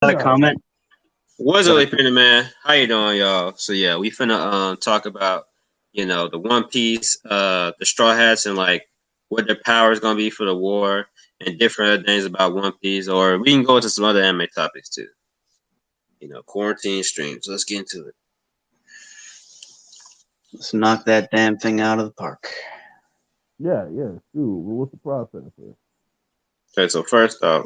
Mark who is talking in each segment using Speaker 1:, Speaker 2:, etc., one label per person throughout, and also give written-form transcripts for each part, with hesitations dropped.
Speaker 1: Got a comment?
Speaker 2: What's
Speaker 1: Go
Speaker 2: up,
Speaker 1: ahead.
Speaker 2: Panda Man? How you doing, y'all? So yeah, we finna talk about the One Piece, the Straw Hats, and like what their power is gonna be for the war, and different other things about One Piece. Or we can go into some other anime topics too. Quarantine streams. Let's get into it.
Speaker 1: Let's knock that damn thing out of the park.
Speaker 3: Yeah. Shoot, well, what's the process here?
Speaker 2: Okay, so first off,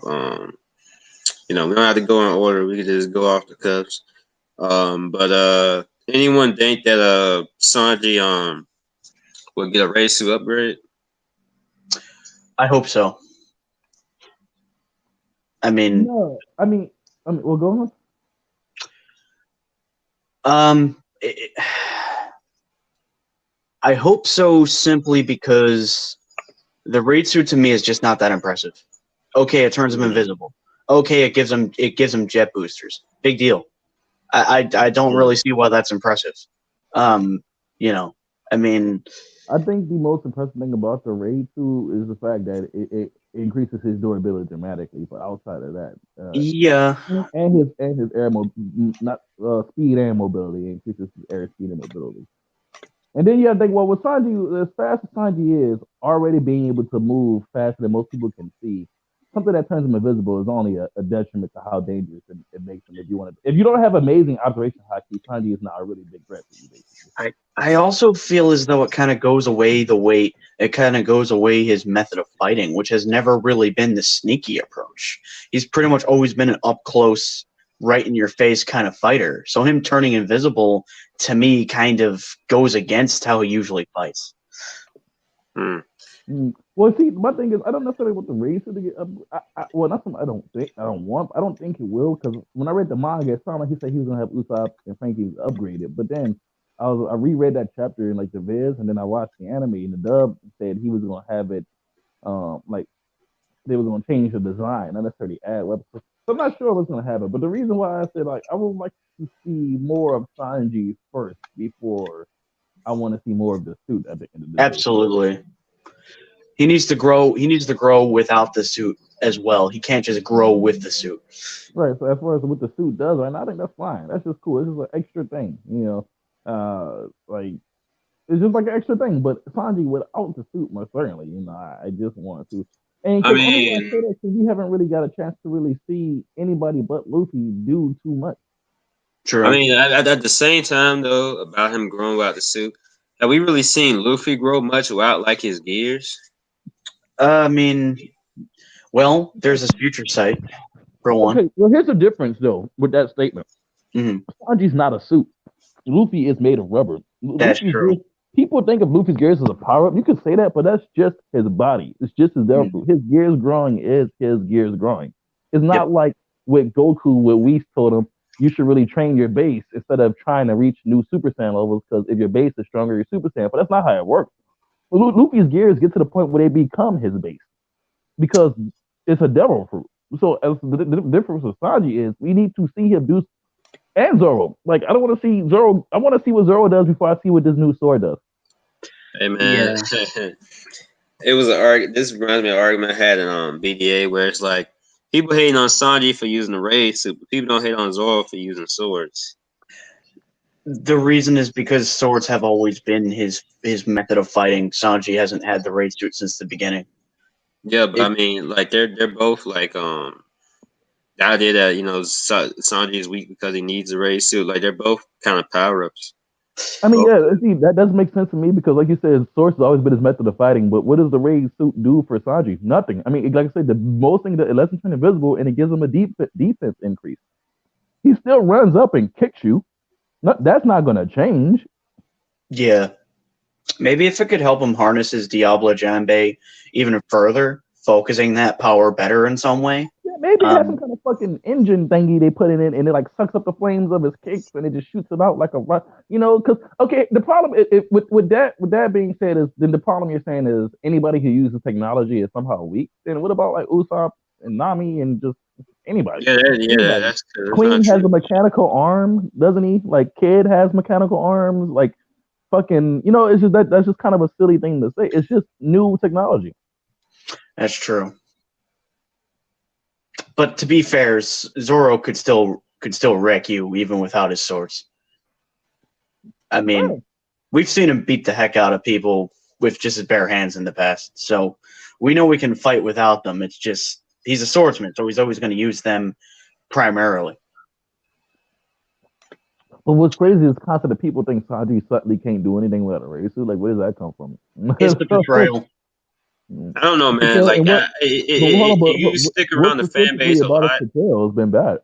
Speaker 2: we don't have to go in order. We can just go off the cuffs. But anyone think that Sanji will get a race to upgrade?
Speaker 1: I hope so. I mean,
Speaker 3: No, well, go on.
Speaker 1: it, I hope so simply because the raid suit to me is just not that impressive. Okay, it turns him invisible. Okay, it gives him jet boosters. Big deal. I don't really see why that's impressive. Um, you know, I mean,
Speaker 3: I think the most impressive thing about the raid too is the fact that it increases his durability dramatically. But outside of that,
Speaker 1: yeah,
Speaker 3: and his not speed and mobility, increases his air speed and mobility. And then you have to think, well, with Sanji, as fast as Sanji is, already being able to move faster than most people can see, something that turns him invisible is only a detriment to how dangerous it makes him. If you don't have amazing observation hockey, Sanji is not a really big threat for you, basically.
Speaker 1: I also feel as though it kind of goes away the way it kind of goes away his method of fighting, which has never really been the sneaky approach. He's pretty much always been an up close, right in your face kind of fighter. So him turning invisible to me kind of goes against how he usually fights.
Speaker 2: Hmm.
Speaker 3: Well, see, my thing is, I don't necessarily want the race to get up. Well, not something I don't think, I don't want. I don't think it will, because when I read the manga, it sounded like he said he was gonna have Usopp and Frankie upgraded. But then I reread that chapter in like the viz, and then I watched the anime, and the dub said he was gonna have it, like they were gonna change the design, not necessarily add weapons. So I'm not sure what's gonna happen. But the reason why I said like I would like to see more of Sanji first before I want to see more of the suit at the end of the day.
Speaker 1: Absolutely. He needs to grow. He needs to grow without the suit as well. He can't just grow with the suit.
Speaker 3: Right. So as far as what the suit does, right now, I think that's fine. That's just cool. It's just an extra thing, like it's just like an extra thing. But Sanji without the suit, most certainly, I just want to. And
Speaker 2: I
Speaker 3: because only why I
Speaker 2: mean,
Speaker 3: say that because we haven't really got a chance to really see anybody but Luffy do too much.
Speaker 2: I
Speaker 1: True.
Speaker 2: mean, at the same time though, about him growing without the suit, have we really seen Luffy grow much without like his gears?
Speaker 1: I mean, well, there's this future sight for one.
Speaker 3: Okay. Well, here's the difference though with that statement.
Speaker 1: Hmm.
Speaker 3: Sanji's not a suit. Luffy is made of rubber.
Speaker 1: That's
Speaker 3: Luffy's
Speaker 1: true.
Speaker 3: gears. People think of Luffy's gears as a power up. You could say that, but that's just his body. It's just his devil fruit.
Speaker 1: Mhm.
Speaker 3: His gears growing is his gears growing. It's
Speaker 1: Yep.
Speaker 3: not like with Goku, where we told him you should really train your base instead of trying to reach new Super Saiyan levels. Because if your base is stronger, you're Super Saiyan. But that's not how it works. Luffy's gears get to the point where they become his base because it's a devil fruit. So as the difference with Sanji is, we need to see him do and Zoro. Like I don't want to see Zoro. I want to see what Zoro does before I see what this new sword does.
Speaker 2: Hey man,
Speaker 1: Yeah.
Speaker 2: it was an argument. This reminds me of an argument I had in BDA where it's like people hating on Sanji for using the raid suit, but people don't hate on Zoro for using swords.
Speaker 1: The reason is because swords have always been his method of fighting. Sanji hasn't had the raid suit since the beginning.
Speaker 2: Yeah, but I
Speaker 1: It
Speaker 2: mean, like they're both like the idea that Sanji is weak because he needs a raid suit. Like they're both kind of power ups.
Speaker 3: I mean,
Speaker 1: well,
Speaker 3: yeah, see, that doesn't make sense to me because, like you said, Source has always been his method of fighting. But what does the raid suit do for Sanji? Nothing. I mean, like I said, the most thing that it lets him turn invisible and it gives him a defense increase. He still runs up and kicks you. That's not going to change.
Speaker 1: yeah. Maybe if it could help him harness his Diablo Jambe even further, focusing that power better in some way.
Speaker 3: Yeah, maybe it has some
Speaker 1: Um,
Speaker 3: kind of fucking engine thingy they put in it, and it like sucks up the flames of his kicks, and it just shoots it out like a rock. Because okay, the problem with that being said is then the problem you're saying is anybody who uses technology is somehow weak. Then what about like Usopp and Nami and just anybody? Anybody.
Speaker 2: That's not
Speaker 3: Queen has
Speaker 2: true.
Speaker 3: a mechanical arm, doesn't he? Like Kid has mechanical arms. Like fucking, it's just that's just kind of a silly thing to say. It's just new technology.
Speaker 1: that's true. But to be fair, Zoro could still wreck you even without his swords. I mean, we've seen him beat the heck out of people with just his bare hands in the past, so we know we can fight without them. It's just he's a swordsman, so he's always going to use them primarily.
Speaker 3: But what's crazy is constantly that people think Sanji suddenly can't do anything without a racer. Like, where does that come from?
Speaker 1: It's the betrayal.
Speaker 2: I don't know, man. Like, if you stick around the fan base a lot,
Speaker 3: portrayal has been bad.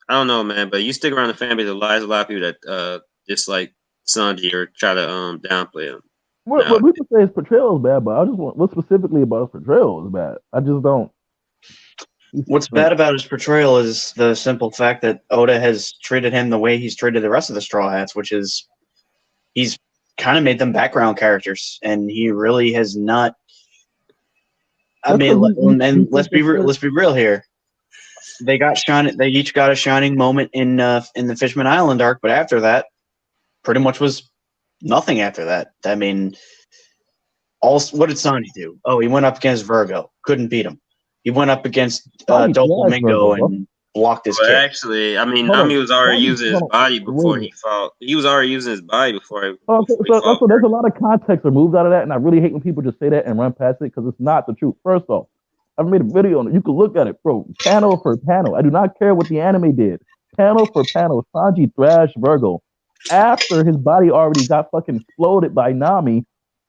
Speaker 2: I don't know, man. But you stick around the fan base a lot. There's a lot of people that dislike Sanji or try to downplay him.
Speaker 3: What people say his portrayal is bad, but I just want what specifically about his portrayal is bad. I just don't.
Speaker 1: What's bad about his portrayal is the simple fact that Oda has treated him the way he's treated the rest of the Straw Hats, which is he's kind of made them background characters, and he really has not. I mean, and let's be real here. They each got a shining moment in the Fishman Island arc, but after that, pretty much was nothing. After that, I mean, what did Sanji do? Oh, he went up against Virgo, couldn't beat him. He went up against Doflamingo and blocked his kick.
Speaker 2: Actually, I mean, Nami was already using his body before he fought. He was already using his body before he
Speaker 3: so there's a lot of context removed out of that, and I really hate when people just say that and run past it because it's not the truth. First off, I've made a video on it. You can look at it, bro. Panel for panel. I do not care what the anime did. Panel for panel, Sanji thrashed Virgo after his body already got fucking exploded by Nami.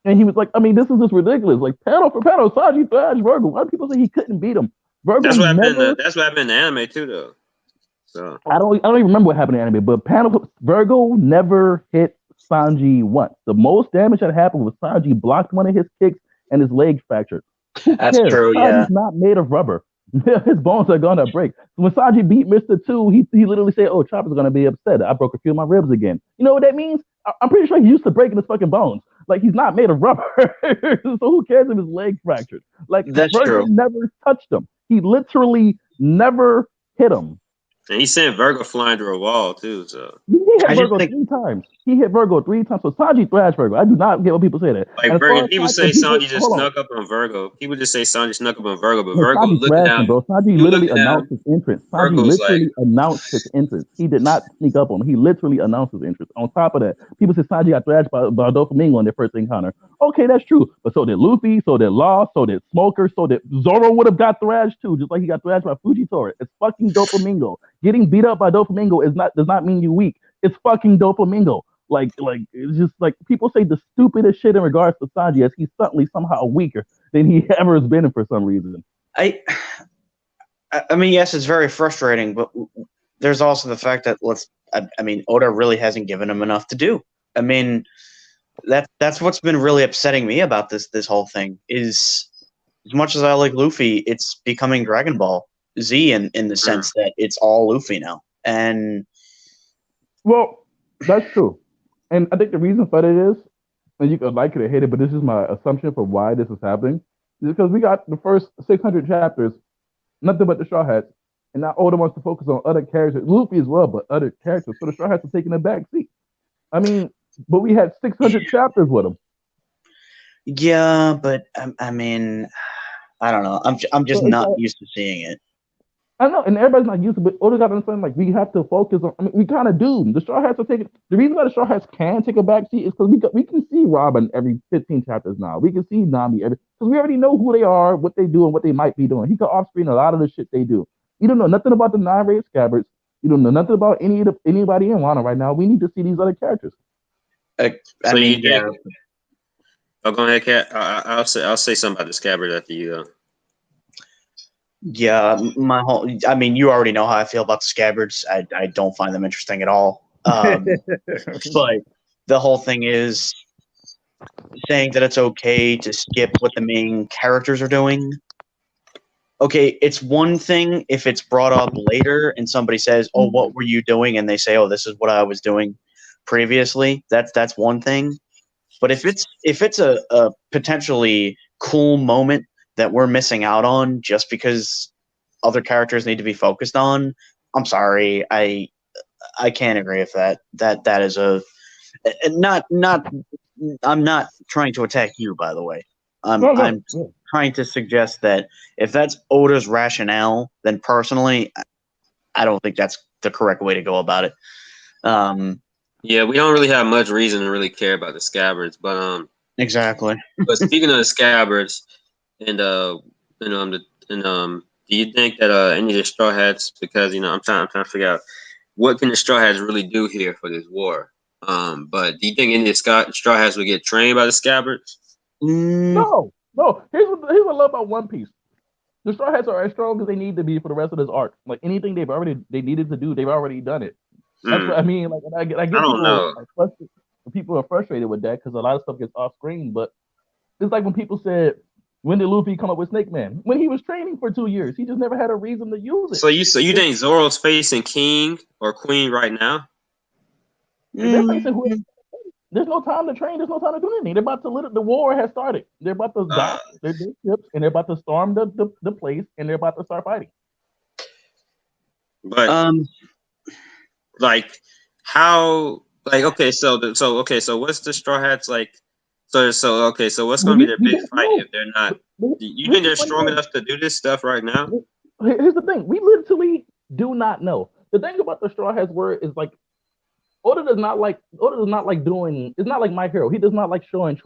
Speaker 3: And he was like, I mean, this is just ridiculous. Like, panel for panel, Sanji thrashed Virgo. Why do people say he couldn't beat him? Virgo
Speaker 2: that's what happened in the anime too, though. So
Speaker 3: I don't even remember what happened in anime, but Virgo never hit Sanji once. The most damage that happened was Sanji blocked one of his kicks and his leg fractured.
Speaker 1: That's true, yeah.
Speaker 3: Sanji's not made of rubber. His bones are gonna break. When Sanji beat Mr. 2, he literally said, "Oh, Chopper's gonna be upset. I broke a few of my ribs again." You know what that means? I'm pretty sure he's used to breaking his fucking bones. Like, he's not made of rubber. So who cares if his leg fractured? Like,
Speaker 1: that's
Speaker 3: Virgo
Speaker 1: true.
Speaker 3: Never touched him. He literally never hit him.
Speaker 2: And he sent Virgo flying through a wall too. So
Speaker 3: he hit Virgo 3 times. He hit Virgo 3 times. So Sanji thrashed Virgo. I do not get what people say that.
Speaker 2: Like, Virgo, people say Sanji just snuck up on Virgo. People just say Sanji snuck up on Virgo, but Virgo looked down.
Speaker 3: Bro. Sanji literally announced his entrance. Sanji literally announced his entrance. He did not sneak up on him. He literally announced his entrance. On top of that, people say Sanji got thrashed by Doflamingo in their first encounter. Okay, that's true. But so did Luffy, so did Law, so did Smoker, so did Zoro would have got thrashed too, just like he got thrashed by Fujitora. It's fucking Doflamingo. Getting beat up by Doflamingo does not mean you weak. It's fucking Doflamingo. Like it's just like people say the stupidest shit in regards to Sanji as he's suddenly somehow weaker than he ever has been for some reason.
Speaker 1: I mean, yes, it's very frustrating, but there's also the fact that I mean, Oda really hasn't given him enough to do. I mean, that's what's been really upsetting me about this whole thing is, as much as I like Luffy, it's becoming Dragon Ball Z in the sense that it's all Luffy now. And
Speaker 3: well, that's true. And I think the reason for that is, and you could like it or hate it, but this is my assumption for why this is happening, is because we got the first 600 chapters, nothing but the Straw Hats, and now Oda wants to focus on other characters, Luffy as well, but other characters. So the Straw Hats are taking a back seat. I mean, but we had 600 chapters with them.
Speaker 1: Yeah, but I mean, I don't know. I'm just not used to seeing it.
Speaker 3: I know, and everybody's not used to it, but Oda got to understand, like, we have to focus on, I mean, we kind of do. The Straw Hats are taking, the reason why the Straw Hats can take a backseat is because we can see Robin every 15 chapters now. We can see Nami because we already know who they are, what they do, and what they might be doing. He can off-screen a lot of the shit they do. You don't know nothing about the 9 Red Scabbards. You don't know nothing about anybody in WANO right now. We need to see these other characters.
Speaker 2: Oh, go ahead, Kat. I'll say something about the Scabbard after you.
Speaker 1: Yeah, I mean, you already know how I feel about the Scabbards. I don't find them interesting at all. But the whole thing is saying that it's okay to skip what the main characters are doing. Okay, it's one thing if it's brought up later and somebody says, "Oh, what were you doing?" and they say, "Oh, this is what I was doing previously." That's one thing. But if it's a potentially cool moment that we're missing out on just because other characters need to be focused on, I'm sorry, I can't agree with that. That is not. I'm not trying to attack you, by the way. I'm trying to suggest that if that's Oda's rationale, then personally, I don't think that's the correct way to go about it.
Speaker 2: Yeah, we don't really have much reason to really care about the scabbards, but
Speaker 1: exactly.
Speaker 2: But speaking of the scabbards, and do you think that any of the Straw Hats, because I'm trying to figure out what can the Straw Hats really do here for this war? But do you think any of the Straw Hats would get trained by the scabbards?
Speaker 3: No. Here's what I love about One Piece. The Straw Hats are as strong as they need to be for the rest of this arc. Like anything they needed to do, they've already done it. That's what I mean. Like I get people are frustrated with that because a lot of stuff gets off screen. But it's like when people said, "When did Luffy come up with Snake Man?" When he was training for 2 years, he just never had a reason to use it.
Speaker 2: So you think Zoro's facing King or Queen right now?
Speaker 3: They're facing who? There's no time to train. There's no time to do anything. They're about to the war has started. They're about to dock their ships and they're about to storm the place and they're about to start fighting.
Speaker 2: But like how okay, so what's the Straw Hats like? So what's going to be their big fight if they're not? You think they're strong enough to do this stuff right now?
Speaker 3: Here's the thing: we literally do not know. The thing about the Straw Hats word is like Oda does not like doing. It's not like My Hero. He does not like showing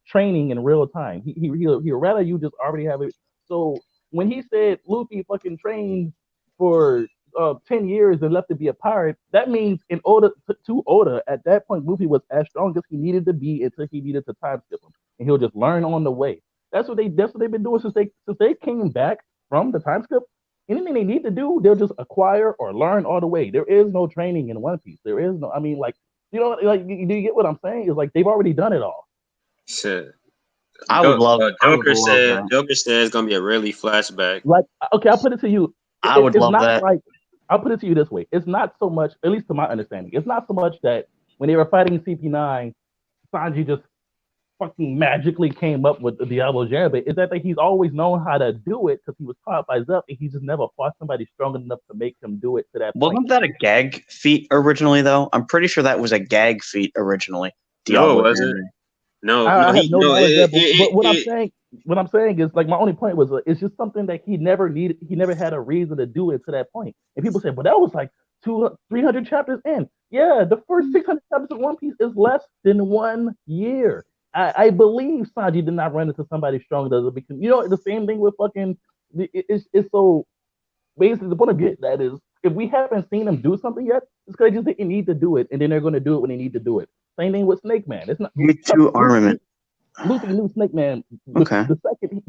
Speaker 3: training in real time. He'd rather you just already have it. So when he said Luffy fucking trained for 10 years and left to be a pirate, that means to Oda at that point, Luffy was as strong as he needed to be until he needed to time skip him, and he'll just learn on the way. That's what they've been doing since they came back from the time skip. Anything they need to do, they'll just acquire or learn all the way. There is no training in One Piece. There is no. I mean, like do you get what I'm saying? It's like they've already done it all.
Speaker 2: Shit.
Speaker 1: I would love.
Speaker 2: Joker said it's gonna be a really flashback.
Speaker 3: Like, okay, I'll put it to you.
Speaker 1: I would love that.
Speaker 3: Like, I'll put it to you this way. It's not so much, at least to my understanding, it's not so much that when they were fighting CP9, Sanji just fucking magically came up with the Diablo Gambit. It's that he's always known how to do it because he was taught by Zup, and he just never fought somebody strong enough to make him do it to that point.
Speaker 1: Wasn't that a gag feat originally, though? I'm pretty sure that was a gag feat originally.
Speaker 2: No, was it? No,
Speaker 3: I have no knowledge. But what I'm saying is, like, my only point was, it's just something that he never needed. He never had a reason to do it to that point. And people say, but that was like 300 chapters in. Yeah, the first 600 chapters of One Piece is less than 1 year. I believe Sanji did not run into somebody strong that because the same thing with fucking. It's so basically the point of get that is if we haven't seen them do something yet, it's because they just didn't need to do it, and then they're going to do it when they need to do it. Same thing with Snake Man. It's not
Speaker 1: armament.
Speaker 3: Luffy knew Snake Man.
Speaker 1: Okay.
Speaker 3: The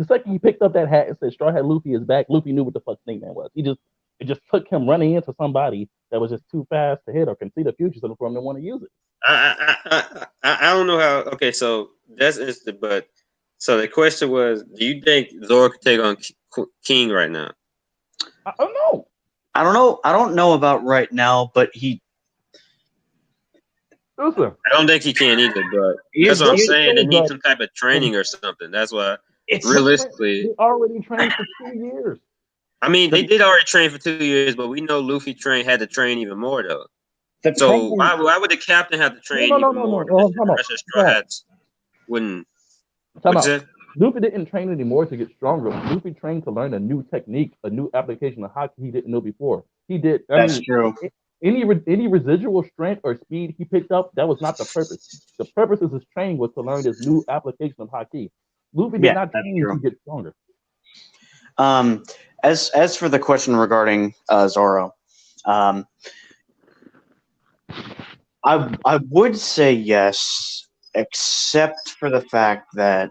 Speaker 3: second he picked up that hat and said Straw Hat Luffy is back, Luffy knew what the fuck Snake Man was. It just took him running into somebody that was just too fast to hit or can see the future for him to want to use it.
Speaker 2: I don't know how. Okay, so but so the question was, do you think Zoro could take on King right now?
Speaker 3: I don't know.
Speaker 1: I don't know about right now, but he.
Speaker 3: Listen,
Speaker 2: I don't think he can either, but that's what I'm saying. They need some type of training or something. That's why. Realistically,
Speaker 3: they already trained for 2 years.
Speaker 2: I mean, they did already train for 2 years, but we know Luffy had to train even more though. So why would the captain have to train even more? The rest of Straw Hats wouldn't.
Speaker 3: Luffy didn't train anymore to get stronger. Luffy trained to learn a new technique, a new application of hockey he didn't know before. He did.
Speaker 1: That's true.
Speaker 3: Any residual strength or speed he picked up, that was not the purpose. The purpose of his training was to learn this new application of hockey. Luffy did not train to get stronger.
Speaker 1: As for the question regarding Zoro, I would say yes, except for the fact that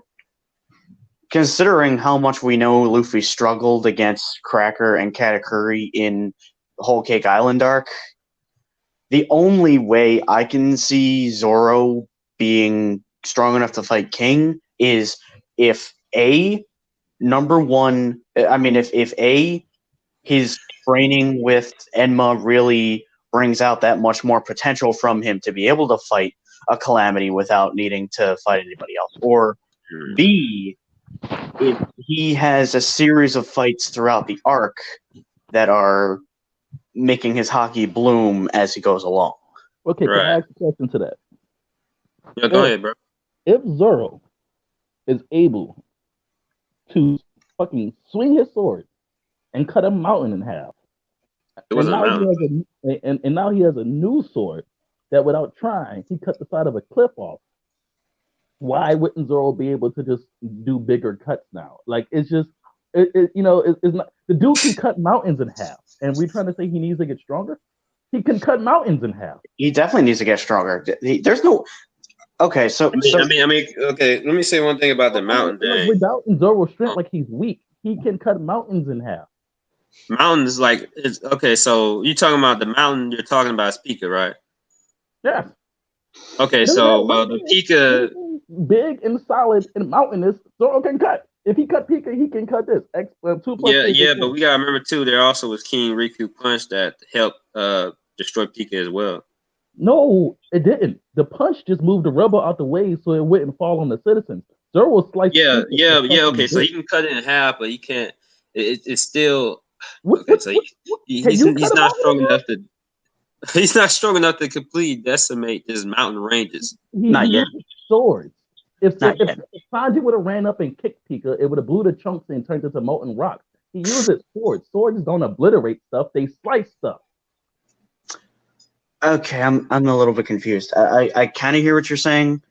Speaker 1: considering how much we know Luffy struggled against Cracker and Katakuri in Whole Cake Island arc, the only way I can see Zoro being strong enough to fight King is if his training with Enma really brings out that much more potential from him to be able to fight a Calamity without needing to fight anybody else. Or B, if he has a series of fights throughout the arc that are making his hockey bloom as he goes along.
Speaker 3: Okay, Can I ask a question to that?
Speaker 2: Yeah, go ahead, bro.
Speaker 3: If Zoro is able to fucking swing his sword and cut a mountain in half.
Speaker 2: It
Speaker 3: And
Speaker 2: wasn't a
Speaker 3: now he
Speaker 2: mountain.
Speaker 3: has and now he has a new sword that without trying, he cut the side of a cliff off. Why wouldn't Zoro be able to just do bigger cuts now? Like it's just it's not the dude can cut mountains in half. And we're trying to say he needs to get stronger. He can cut mountains in half.
Speaker 1: He definitely needs to get stronger. There's no okay.
Speaker 2: Okay. Let me say one thing about the mountain
Speaker 3: Like
Speaker 2: thing.
Speaker 3: without Zoro's strength, like he's weak. He can cut mountains in half.
Speaker 2: Mountains, like it's okay. So you talking about the mountain? You're talking about is Pika, right?
Speaker 3: Yeah.
Speaker 2: Okay, so the Pika,
Speaker 3: big and solid and mountainous, Zoro can cut. If he cut Pika, he can cut this. 2 plus
Speaker 2: yeah, but we gotta remember too. There also was King Riku punch that helped destroy Pika as well.
Speaker 3: No, it didn't. The punch just moved the rubber out the way so it wouldn't fall on the citizens. Zoro sliced.
Speaker 2: Yeah. Okay, so he can cut it in half, but he can't. It's still okay. So he's not strong enough to. He's not strong enough to completely decimate his mountain ranges.
Speaker 1: Not yet.
Speaker 3: Swords. If
Speaker 1: Sanji
Speaker 3: would have ran up and kicked Pika, it would have blew the chunks and turned into molten rocks. He uses swords. Swords don't obliterate stuff; they slice stuff.
Speaker 1: Okay, I'm a little bit confused. I kind of hear what you're saying,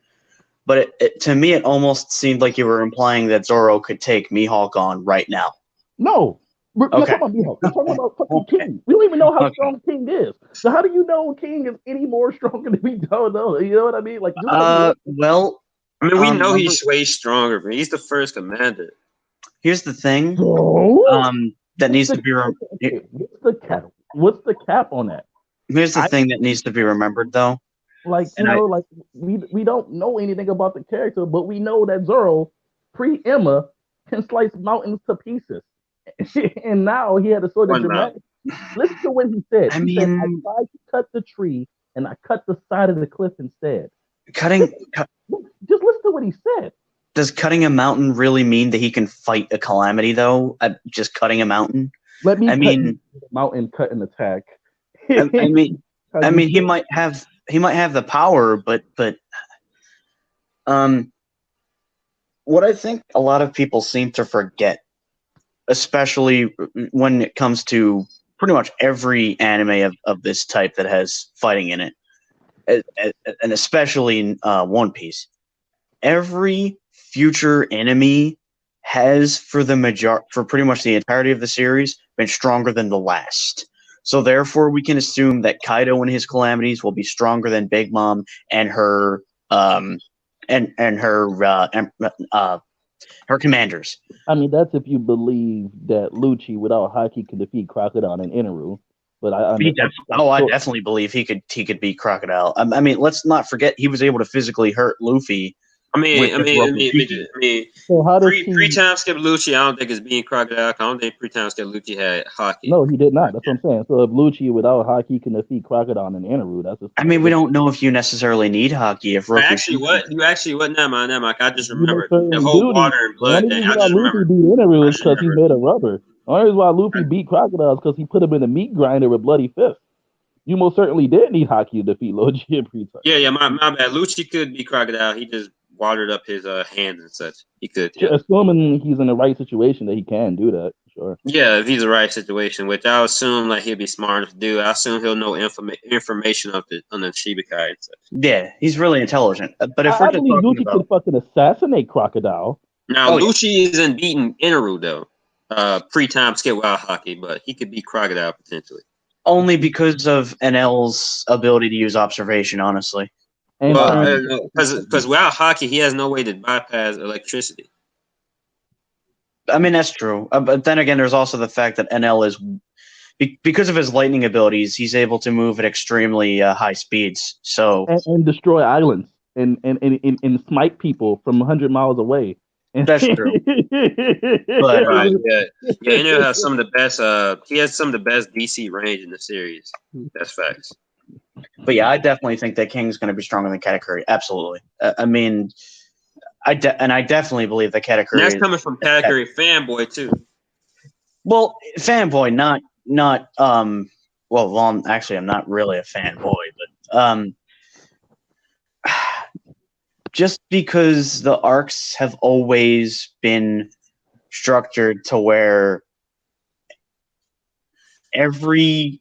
Speaker 1: but to me it almost seemed like you were implying that Zoro could take Mihawk on right now.
Speaker 3: No. We're not talking about Mihawk. We're talking about fucking King. We don't even know how strong King is. So how do you know King is any more stronger than we don't know? You know what I mean? Like,
Speaker 1: well,
Speaker 2: I mean, we know he's way stronger, but he's the first commander.
Speaker 1: Here's the thing. That needs to be.
Speaker 3: What's the cap on that?
Speaker 1: Here's the thing that needs to be remembered, though.
Speaker 3: Like we don't know anything about the character, but we know that Zoro, pre-Emma, can slice mountains to pieces. And now he had a sort of dramatic. Listen to what he said. He said, I tried to cut the tree and I cut the side of the cliff instead. Just listen to what he said.
Speaker 1: Does cutting a mountain really mean that he can fight a calamity, though? Just cutting a mountain?
Speaker 3: I mean, mountain cut and attack.
Speaker 1: I mean, he might have the power, but what I think a lot of people seem to forget, especially when it comes to pretty much every anime of this type that has fighting in it, and especially in One Piece, every future enemy has for pretty much the entirety of the series been stronger than the last. So therefore, we can assume that Kaido and his calamities will be stronger than Big Mom and her her commanders.
Speaker 3: I mean, that's if you believe that Lucci without Haki could defeat Crocodile and Inaru. But I
Speaker 1: definitely believe he could beat Crocodile. I mean, let's not forget he was able to physically hurt Luffy.
Speaker 2: So how does pre-time skip Lucci? I don't think it's being Crocodile. I don't think pre-time skip Lucci had Haki.
Speaker 3: No, he did not. That's what I'm saying. So if Lucci without Haki can defeat Crocodile and Inaru, that's just.
Speaker 1: I mean, we don't know if you necessarily need Haki. If
Speaker 2: I just remember the whole water and blood thing. I just remember.
Speaker 3: Luffy beat Inaru is because he made a rubber. The only reason why Luffy beat Crocodile is because he put him in a meat grinder with bloody fists. You most certainly did need Haki to defeat Lucci and pre-time.
Speaker 2: Yeah, my bad. Lucci could beat Crocodile. He just watered up his hands and such. He could. Yeah.
Speaker 3: Assuming he's in the right situation that he can do that. Sure.
Speaker 2: Yeah, if he's in the right situation, which I assume like he'll be smart enough to do. I assume he'll know information on the Shichibukai and such.
Speaker 1: Yeah, he's really intelligent. But if
Speaker 3: I believe Lucci could fucking assassinate Crocodile.
Speaker 2: Now Lucci isn't beating Inaru though. Pre-time skip without Haki, but he could beat Crocodile potentially.
Speaker 1: Only because of NL's ability to use observation, honestly.
Speaker 2: Because without Haki, he has no way to bypass electricity.
Speaker 1: I mean, that's true. But then again, there's also the fact that NL is, because of his lightning abilities, he's able to move at extremely high speeds. So
Speaker 3: and destroy islands and smite people from 100 miles away.
Speaker 1: That's true.
Speaker 2: But Inu has some of the best. He has some of the best DC range in the series. That's facts.
Speaker 1: But yeah, I definitely think that King's going to be stronger than Katakuri. Absolutely. I mean, I definitely believe that Katakuri.
Speaker 2: That's coming from Katakuri fanboy too.
Speaker 1: Well, fanboy, not. Well, actually, I'm not really a fanboy, but just because the arcs have always been structured to where every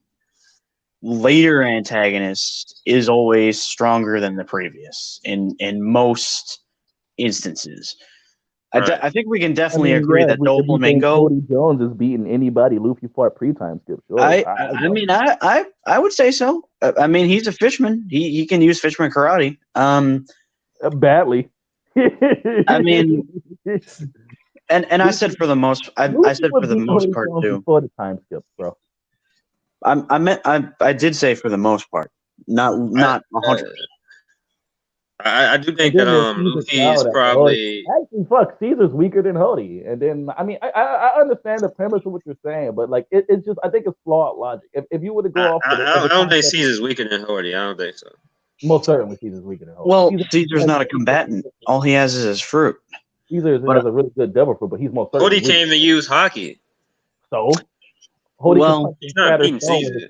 Speaker 1: later antagonist is always stronger than the previous in most instances.
Speaker 2: Right.
Speaker 1: I think we can definitely agree that No Flamingo.
Speaker 3: Cody Jones is beating anybody Luffy fought pre-time skip. Sure.
Speaker 1: I mean, I would say so. I mean, he's a fishman. He can use fisherman karate.
Speaker 3: Badly.
Speaker 1: I mean, and I said for the most. I said for the most part too.
Speaker 3: Before the time skip, bro.
Speaker 1: I did say for the most part, not 100%.
Speaker 2: I do think that Luffy is probably
Speaker 3: actually fuck Caesar's weaker than Hody, and then I mean I understand the premise of what you're saying, but like it's just I think it's flawed logic. If you were to go off,
Speaker 2: I don't think Caesar's weaker than Hody. I don't think so.
Speaker 3: Most certainly Caesar's weaker than Hody.
Speaker 1: Well, Caesar's not a combatant. All he has is his fruit.
Speaker 3: Caesar has a really good devil fruit, but he's most certainly
Speaker 2: Hody can't even use hockey.
Speaker 3: So Hody
Speaker 2: he's not beating Caesar.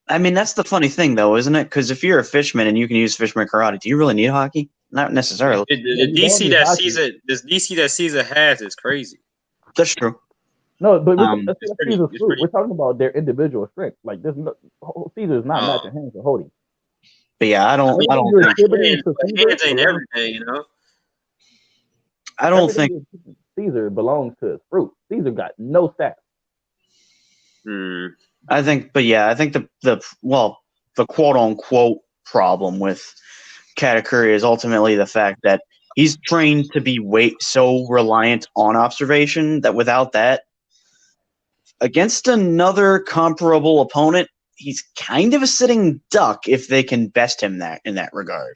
Speaker 1: I mean, that's the funny thing, though, isn't it? Because if you're a fisherman and you can use fisherman karate, do you really need hockey? Not necessarily.
Speaker 2: The DC that Caesar has is crazy.
Speaker 1: That's true.
Speaker 3: No, but we're talking about their individual strength. Like there's Caesar's not matching hands with Hody.
Speaker 1: But yeah, I don't think
Speaker 2: hands ain't everything, you know.
Speaker 1: I don't think
Speaker 3: Caesar belongs to his fruit. Caesar got no stats.
Speaker 1: I think the quote unquote problem with Katakuri is ultimately the fact that he's trained to be so reliant on observation that without that, against another comparable opponent, he's kind of a sitting duck if they can best him in that regard.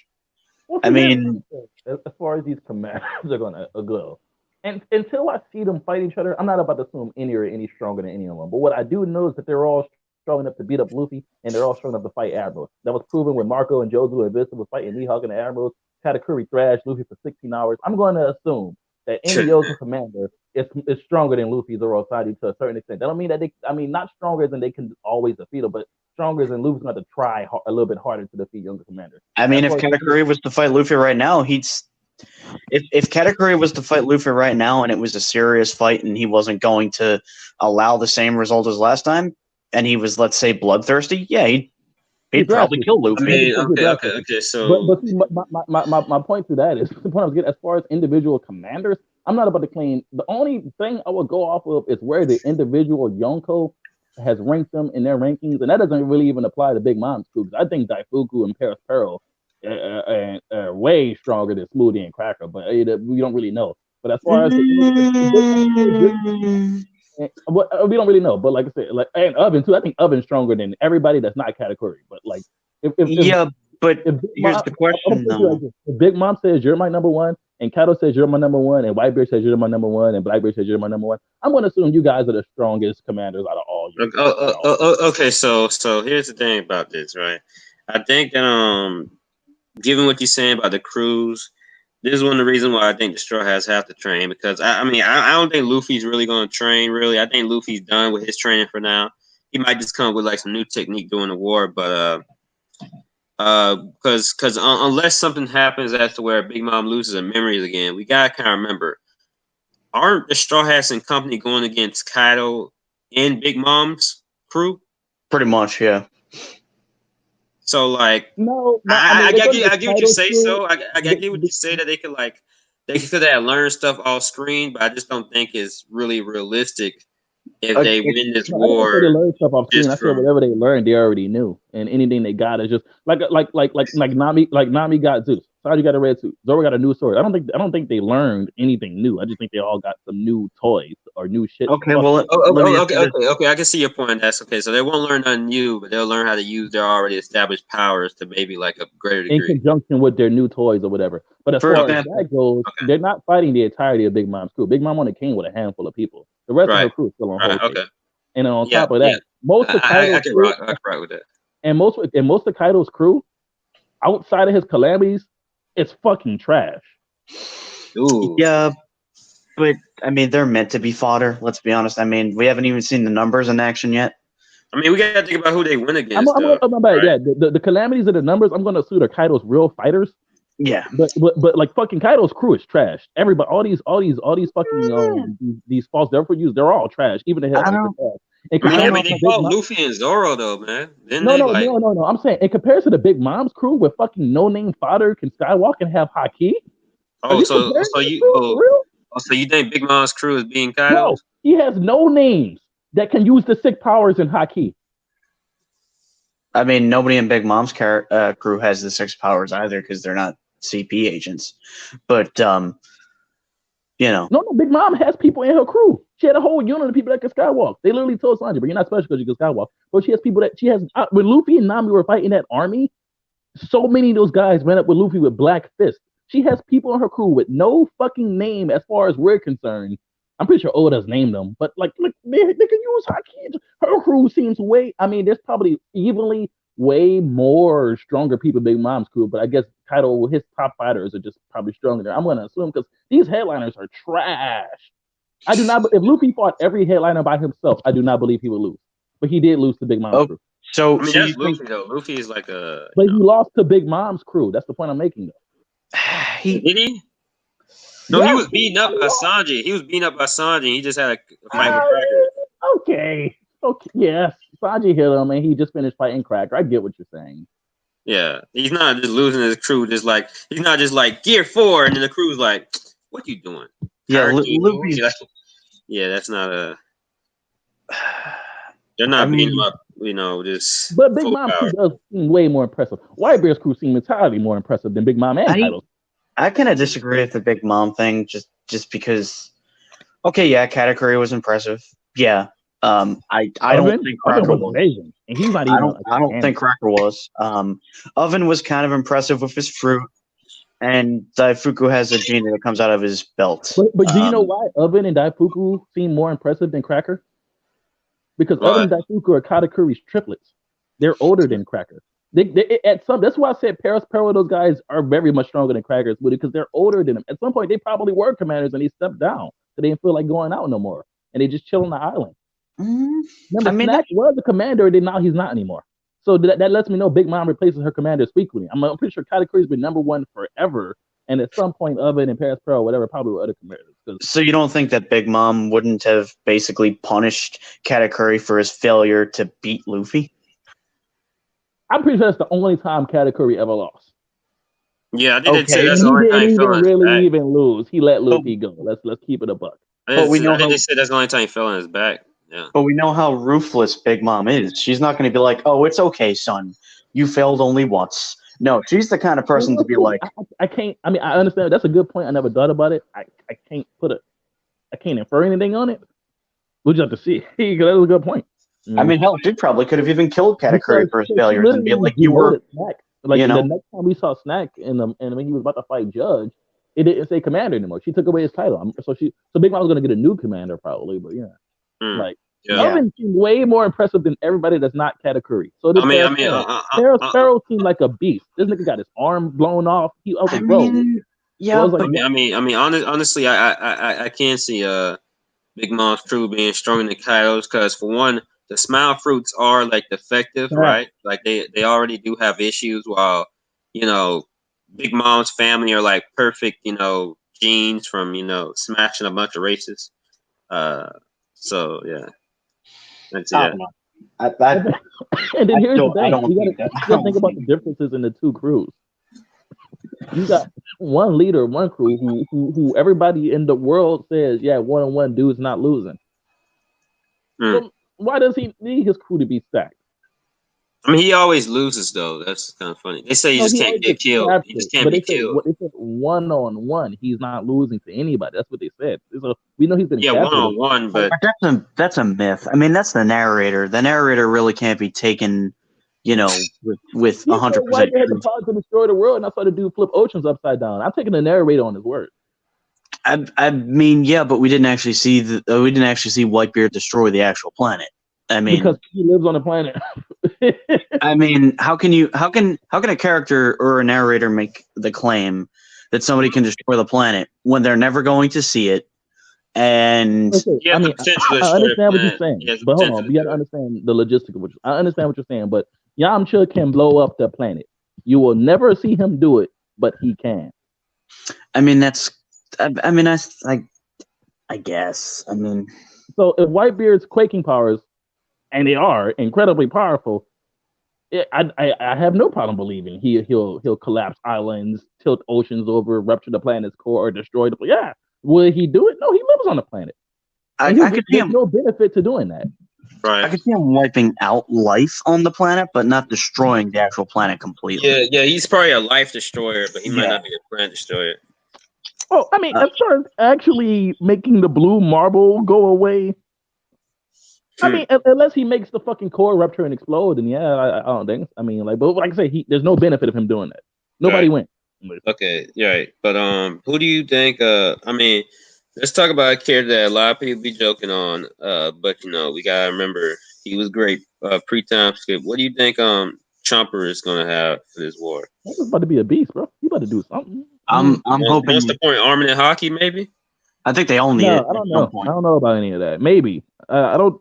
Speaker 3: Well,
Speaker 1: I mean,
Speaker 3: as far as these commanders are gonna go. And until I see them fight each other, I'm not about to assume any are any stronger than any of them. But what I do know is that they're all strong enough to beat up Luffy, and they're all strong enough to fight admirals. That was proven when Marco and Jozu and Vista was fighting Mihawk and the admirals. Katakuri thrashed Luffy for 16 hours. I'm going to assume that any Yoga commander is stronger than Luffy Zoro Sadi to a certain extent. That don't mean that not stronger than they can always defeat him, but stronger than Luffy's going to try a little bit harder to defeat younger commanders.
Speaker 1: I mean, if Katakuri was to fight Luffy right now, if Katakuri was to fight Luffy right now and it was a serious fight and he wasn't going to allow the same result as last time, and he was, let's say, bloodthirsty, yeah, he'd probably kill Luffy.
Speaker 2: I mean, okay. So,
Speaker 3: but see, my point to that is the point I was getting as far as individual commanders. I'm not about to claim. The only thing I would go off of is where the individual Yonko has ranked them in their rankings, and that doesn't really even apply to Big Mom's crew. I think Daifuku and Paris Pearl are way stronger than Smoothie and Cracker, but we don't really know. But as far as we don't really know, but like I said, and Oven too. I think Oven's stronger than everybody that's not Katakuri. But like,
Speaker 1: but here's the question though:
Speaker 3: if Big Mom says you're my number one, and Kato says you're my number one, and Whitebeard says you're my number one, and Blackbeard says you're my number one, I'm going to assume you guys are the strongest commanders out of all.
Speaker 2: Okay, so here's the thing about this, right? I think that given what you're saying about the crews. This is one of the reasons why I think the Straw Hats have to train, because I don't think Luffy's really going to train. Really, I think Luffy's done with his training for now. He might just come with like some new technique during the war, but because unless something happens as to where Big Mom loses her memories again, we gotta kind of remember, aren't the Straw Hats and company going against Kaido and Big Mom's crew?
Speaker 1: Pretty much, yeah.
Speaker 2: So like,
Speaker 3: no,
Speaker 2: I get what you say. So I get what you say that they could have learned stuff off screen, but I just don't think it's really realistic if they win this war.
Speaker 3: They learn stuff off screen. I said whatever they learned, they already knew, and anything they got is just like Nami got Zeus. Saji got a red suit. Zoro got a new sword. I don't think they learned anything new. I just think they all got some new toys or new shit.
Speaker 1: Okay, well,
Speaker 2: okay. I can see your point. That's okay. So they won't learn nothing new, but they'll learn how to use their already established powers to maybe like a greater degree
Speaker 3: in conjunction with their new toys or whatever. But as far as that goes, they're not fighting the entirety of Big Mom's crew. Big Mom only came with a handful of people. The rest of her crew is still on hold.
Speaker 2: Okay.
Speaker 3: And on top of that, most of Kaido's crew,
Speaker 2: I can rock with that.
Speaker 3: And most of Kaido's crew, outside of his calamities, it's fucking trash.
Speaker 2: Ooh.
Speaker 1: Yeah, but I mean, they're meant to be fodder. Let's be honest. I mean, we haven't even seen the numbers in action yet.
Speaker 2: I mean, we got to think about who they win against.
Speaker 3: Yeah, the calamities of the numbers, I'm going to assume are Kaido's real fighters.
Speaker 1: Yeah.
Speaker 3: But like fucking Kaido's crew is trash. Everybody, all these fucking these false Devil use, they're all trash. Even the headliners are trash.
Speaker 2: They fought Luffy and Zoro though, man. Didn't they?
Speaker 3: No. I'm saying in comparison to Big Mom's crew with fucking no name fodder can Skywalk and have Haki.
Speaker 2: So you think Big Mom's crew is being Kaido's?
Speaker 3: No, he has no names that can use the 6 powers in Haki.
Speaker 1: I mean, nobody in Big Mom's crew has the 6 powers either because they're not CP agents. But, you know.
Speaker 3: No, Big Mom has people in her crew. She had a whole unit of people that can skywalk. They literally told Sanji, but you're not special because you can skywalk. But she has people that she has. When Luffy and Nami were fighting that army, so many of those guys went up with Luffy with Black Fist. She has people in her crew with no fucking name as far as we're concerned. I'm pretty sure Oda's named them, but like they can use Haki. Her crew seems way. I mean, there's probably evenly way more stronger people in Big Mom's crew, but I guess Kaido, his top fighters are just probably stronger there. I'm going to assume because these headliners are trash. I do not. If Luffy fought every headliner by himself, I do not believe he would lose. But he did lose to Big Mom's crew.
Speaker 1: So,
Speaker 2: I mean, that's Luffy though. Luffy is like a.
Speaker 3: But he lost to Big Mom's crew. That's the point I'm making though.
Speaker 2: Did he? No, he was beaten up by Sanji. He was beaten up by Sanji. He just had a fight with Cracker.
Speaker 3: Okay. Yes. Sanji hit him, and he just finished fighting Cracker. I get what you're saying.
Speaker 2: Yeah, he's not just losing his crew. Just like he's not just like Gear 4, and then the crew's like, "What you doing?"
Speaker 1: Yeah, Luffy's
Speaker 2: like, yeah, that's not a. They're not beating him up, just.
Speaker 3: But Big Mom's crew does seem way more impressive. Whitebeard's crew seem entirely more impressive than Big Mom and Kaido.
Speaker 1: I kind of disagree with the Big Mom thing, just because. Okay, yeah, Katakuri was impressive. Yeah, I don't think Cracker was
Speaker 3: amazing, and he's not even.
Speaker 1: I don't think Cracker was. Oven was kind of impressive with his fruit, and Daifuku has a genie that comes out of his belt.
Speaker 3: But do you know why Oven and Daifuku seem more impressive than Cracker? Because Oven and Daifuku are Katakuri's triplets. They're older than Cracker. That's why I said Paris Peril, those guys are very much stronger than Crackers because they're older than him. At some point, they probably were commanders and he stepped down. So they didn't feel like going out no more. And they just chill on the island. Remember, Snack was a commander, and now he's not anymore. So that lets me know Big Mom replaces her commander frequently. I'm pretty sure Katakuri's been number 1 forever. And at some point, Oven and Paris Peril, whatever, probably were other commanders.
Speaker 1: So you don't think that Big Mom wouldn't have basically punished Katakuri for his failure to beat Luffy?
Speaker 3: I'm pretty sure that's the only time Katakuri ever lost.
Speaker 2: Yeah, I did say that's the only time he
Speaker 3: didn't really even lose. He let Luffy go. Let's keep it a buck.
Speaker 1: But we know
Speaker 2: they said that's the only time he fell on his back. Yeah.
Speaker 1: But we know how ruthless Big Mom is. She's not going to be like, "Oh, it's okay, son. You failed only once." No, she's the kind of person to be like,
Speaker 3: I can't. I mean, I understand. That's a good point. I never thought about it. I can't I can't infer anything on it. We'll just have to see. That was a good point.
Speaker 1: I mean, hell, she probably could have even killed Katakuri for his failures and be like, "You were."
Speaker 3: Like the next time we saw Snack and when he was about to fight Judge, it didn't say commander anymore. She took away his title. So Big Mom was gonna get a new commander probably, but Oven seemed way more impressive than everybody that's not Katakuri. So Sparrow seemed like a beast. This nigga got his arm blown off.
Speaker 2: Honestly, I can't see Big Mom's crew being stronger than Kaido's because for one, the Smile Fruits are like defective, right? Like they already do have issues, while Big Mom's family are like perfect, genes from smashing a bunch of races. So yeah, that's it.
Speaker 3: And then here's the thing: you gotta think about the differences in the two crews. You got one leader, one crew who everybody in the world says, yeah, 1-on-1 dude's not losing. So why does he need his crew to be stacked?
Speaker 2: I mean, he always loses though. That's kind of funny. They say he just can't get killed. He just can't be killed.
Speaker 3: They said 1-on-1, he's not losing to anybody. That's what they said. So we know he's been
Speaker 2: 1-on-1, but
Speaker 1: that's a myth. I mean, that's the narrator. The narrator really can't be taken, with 100%.
Speaker 3: Why they had the power to destroy the world, and I saw the dude flip oceans upside down. I'm taking the narrator on his word.
Speaker 1: I mean, yeah, but we didn't actually see Whitebeard destroy the actual planet. I mean,
Speaker 3: because he lives on the planet.
Speaker 1: I mean, how can a character or a narrator make the claim that somebody can destroy the planet when they're never going to see it? And
Speaker 3: I understand what you're saying, but hold on, you got to understand the logistics of I understand what you're saying, but Yamcha can blow up the planet. You will never see him do it, but he can.
Speaker 1: I mean, that's I guess. I mean,
Speaker 3: so if Whitebeard's quaking powers, and they are incredibly powerful, I have no problem believing he'll collapse islands, tilt oceans over, rupture the planet's core, or destroy the. Yeah, will he do it? No, he lives on the planet.
Speaker 1: I could see him.
Speaker 3: No benefit to doing that.
Speaker 2: Right.
Speaker 1: I could see him wiping out life on the planet, but not destroying the actual planet completely.
Speaker 2: Yeah. He's probably a life destroyer, but he might not be a planet destroyer.
Speaker 3: Oh, I mean, as far as actually making the blue marble go away, I mean, unless he makes the fucking core rupture and explode, and I don't think. I mean, like, but like I say, there's no benefit of him doing that. Nobody wins.
Speaker 2: Okay, yeah, right. But who do you think? I mean, let's talk about a character that a lot of people be joking on. But we gotta remember he was great pre-time skip. What do you think? Chomper is gonna have for this war?
Speaker 3: He's about to be a beast, bro. He about to do something.
Speaker 1: I'm hoping.
Speaker 2: What's the point? Arming and hockey, maybe.
Speaker 1: I think they all need it.
Speaker 3: I don't know. I don't know about any of that. Maybe. I don't.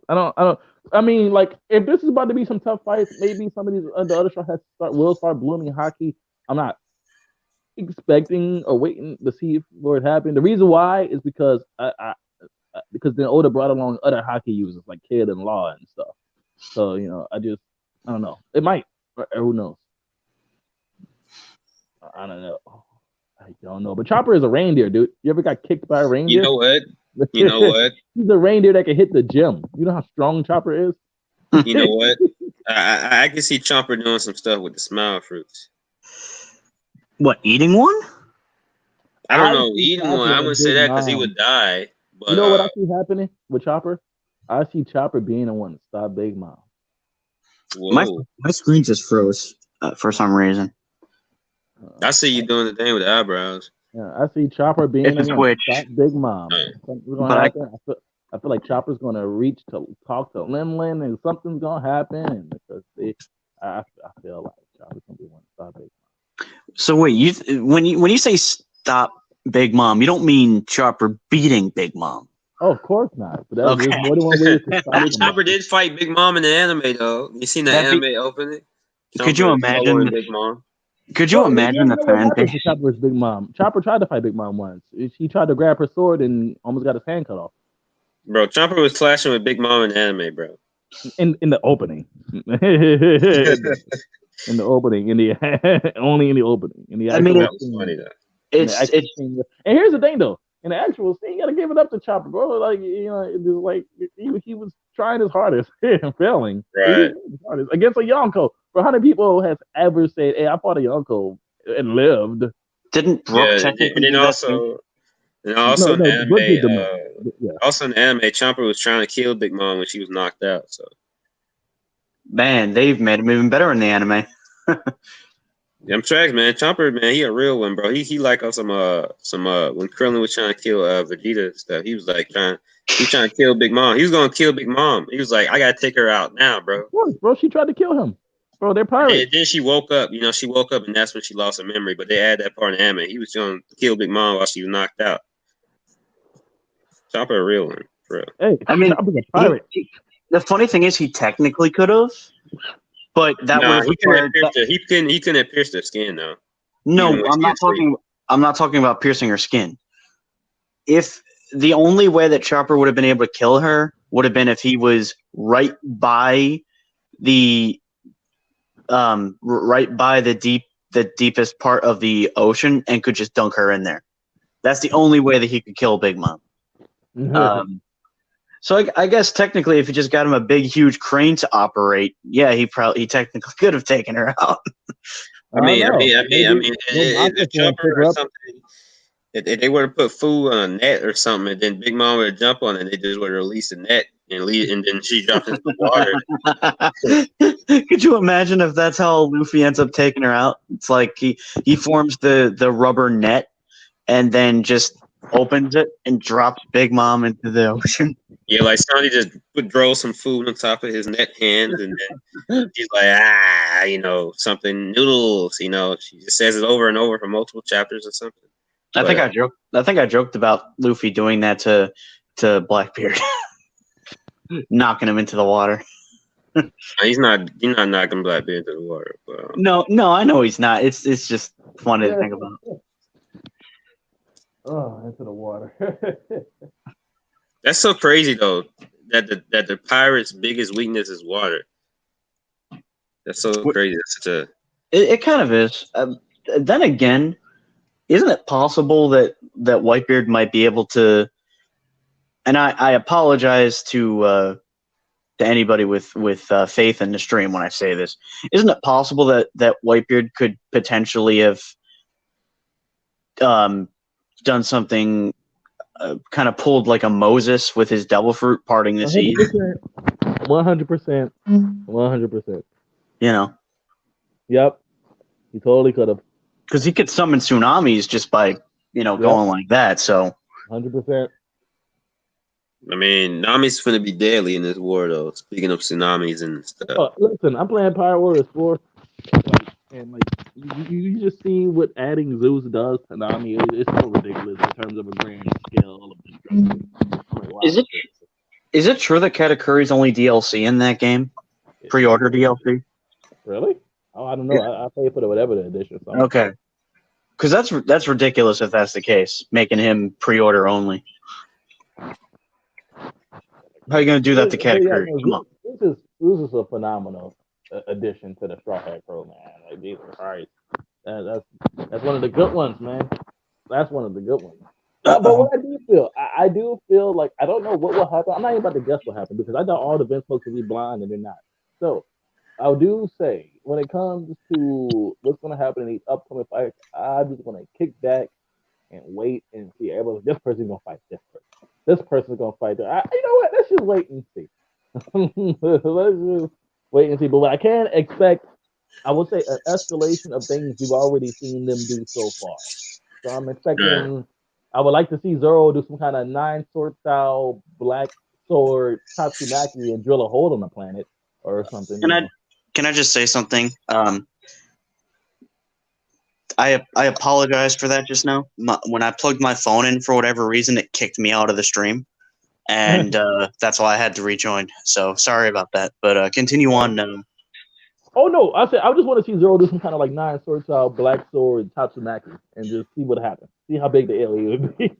Speaker 3: I mean, like, if this is about to be some tough fights, maybe some of these the other straw will start blooming hockey. I'm not expecting or waiting to see for it happen. The reason why is because because the Oda brought along other hockey users like Kid and Law and stuff. So I don't know. It might. Who knows? I don't know. I don't know. But Chopper is a reindeer, dude. You ever got kicked by a reindeer?
Speaker 2: You know what?
Speaker 3: He's a reindeer that can hit the gym. You know how strong Chopper is?
Speaker 2: You know what? I can see Chopper doing some stuff with the smile fruits.
Speaker 1: What, eating one?
Speaker 2: I don't know. Eating one. I wouldn't say that because he would die. But,
Speaker 3: you know what I see happening with Chopper? I see Chopper being the one to stop Big Mom.
Speaker 1: My screen just froze for some reason.
Speaker 2: I see you doing the thing with the eyebrows.
Speaker 3: Yeah, I see Chopper being the one to stop Big Mom.
Speaker 1: But
Speaker 3: I feel like Chopper's going to reach to talk to Lin and something's going to happen because I feel like Chopper's going to be one to stop Big Mom.
Speaker 1: So wait, when you say stop Big Mom, you don't mean Chopper beating Big Mom?
Speaker 3: Oh, of course not. But there's more than one way to stop
Speaker 2: Chopper did fight Big Mom in the anime, though. You seen the anime opening?
Speaker 1: Could you imagine
Speaker 2: Big Mom?
Speaker 1: Could you imagine the fan base?
Speaker 3: Chopper's Big Mom. Chopper tried to fight Big Mom once. He tried to grab her sword and almost got his hand cut off.
Speaker 2: Bro, Chopper was clashing with Big Mom in the anime, bro.
Speaker 3: In the opening. In the opening, only in the opening.
Speaker 1: I mean,
Speaker 2: that was funny though.
Speaker 3: And here's the thing though, in the actual scene, you gotta give it up to Chopper, bro. Like he was trying his hardest and failing.
Speaker 2: Right.
Speaker 3: Against a Yonko. For how many people has ever said, "Hey, I fought a Yonko and lived"?
Speaker 1: Didn't Brooke technically?
Speaker 2: And also in the anime, Chopper was trying to kill Big Mom when she was knocked out. So.
Speaker 1: Man, they've made him even better in the anime.
Speaker 2: I'm tracks, man. Chopper, man, he a real one, bro. He like on some when Krillin was trying to kill Vegeta and stuff. He was like trying to kill Big Mom. He was gonna kill Big Mom. He was like, I gotta take her out now, bro.
Speaker 3: Of course, bro. She tried to kill him. Bro, they're pirates.
Speaker 2: And then she woke up. She woke up, and that's when she lost her memory. But they add that part in the anime. He was gonna kill Big Mom while she was knocked out. Chopper, a real one, for real.
Speaker 3: Hey, I mean, Chopper's a pirate.
Speaker 1: The funny thing is, he technically could have, but that would require.
Speaker 2: He couldn't have pierced her skin, though.
Speaker 1: No, I'm not talking about piercing her skin. If the only way that Chopper would have been able to kill her would have been if he was right by the deepest part of the ocean and could just dunk her in there. That's the only way that he could kill Big Mom. Mm-hmm. So I guess technically, if you just got him a big, huge crane to operate, yeah, he technically could have taken her out.
Speaker 2: I mean, if Chopper or something, if they were to put food on a net or something, and then Big Mom would jump on it, they just would release the net and then she dropped into the water.
Speaker 1: Could you imagine if that's how Luffy ends up taking her out? It's like he forms the rubber net and then just opens it and drops Big Mom into the ocean.
Speaker 2: Yeah, like Sonny just drove some food on top of his net hands, and then she's like, something noodles. She just says it over and over for multiple chapters or something.
Speaker 1: I think I joked about Luffy doing that to Blackbeard, knocking him into the water.
Speaker 2: He's not knocking Blackbeard into the water. But,
Speaker 1: No, I know he's not. It's just funny to think about.
Speaker 3: Oh, into the water.
Speaker 2: That's so crazy though. That the pirates' biggest weakness is water. That's so crazy. That's such a.
Speaker 1: It kind of is. Then again, isn't it possible that Whitebeard might be able to? And I apologize to anybody with faith in the stream when I say this. Isn't it possible that Whitebeard could potentially have done something, kind of pulled like a Moses with his devil fruit parting the sea?
Speaker 3: 100%. 100%.
Speaker 1: You know.
Speaker 3: Yep. He totally could have.
Speaker 1: Because he could summon tsunamis just by going like that. So.
Speaker 3: 100%.
Speaker 2: I mean, Nami's gonna be deadly in this war, though. Speaking of tsunamis and stuff.
Speaker 3: Listen, I'm playing Pirate Warriors 4, and you just see what adding Zeus does to Nami. It's so ridiculous in terms of a grand scale of destruction. Like, wow.
Speaker 1: Is it true that Katakuri's only DLC in that game? Pre-order DLC?
Speaker 3: Really? Oh, I don't know. I pay for whatever the edition. So
Speaker 1: okay. Because that's ridiculous if that's the case, making him pre-order only. How are you going to do that to Katakuri? Come on.
Speaker 3: This is a phenomenal addition to the Straw Hat Pro, man. Like, Jesus Christ. That's one of the good ones, man. That's one of the good ones. But what I do feel, I do feel like, I don't know what will happen. I'm not even about to guess what happened because I thought all the events folks would be blind and they're not. So, I do say, when it comes to what's going to happen in these upcoming fights, I'm just going to kick back and wait and see. Everybody's like, this person's going to fight this person. This person's going to fight that. You know what? Let's just wait and see. Let's just wait and see. But what I can expect, I would say, an escalation of things we've already seen them do so far. So I'm expecting, I would like to see Zoro do some kind of 9-sword style black sword Tatsumaki and drill a hole on the planet or something.
Speaker 1: Can I just say something? I apologize for that just now. When I plugged my phone in, for whatever reason, it kicked me out of the stream. And that's why I had to rejoin. So sorry about that. But continue on now.
Speaker 3: Oh, no. I just want to see Zoro do some kind of like 9-sword style black sword Tatsumaki and just see what happens. See how big the alien would be.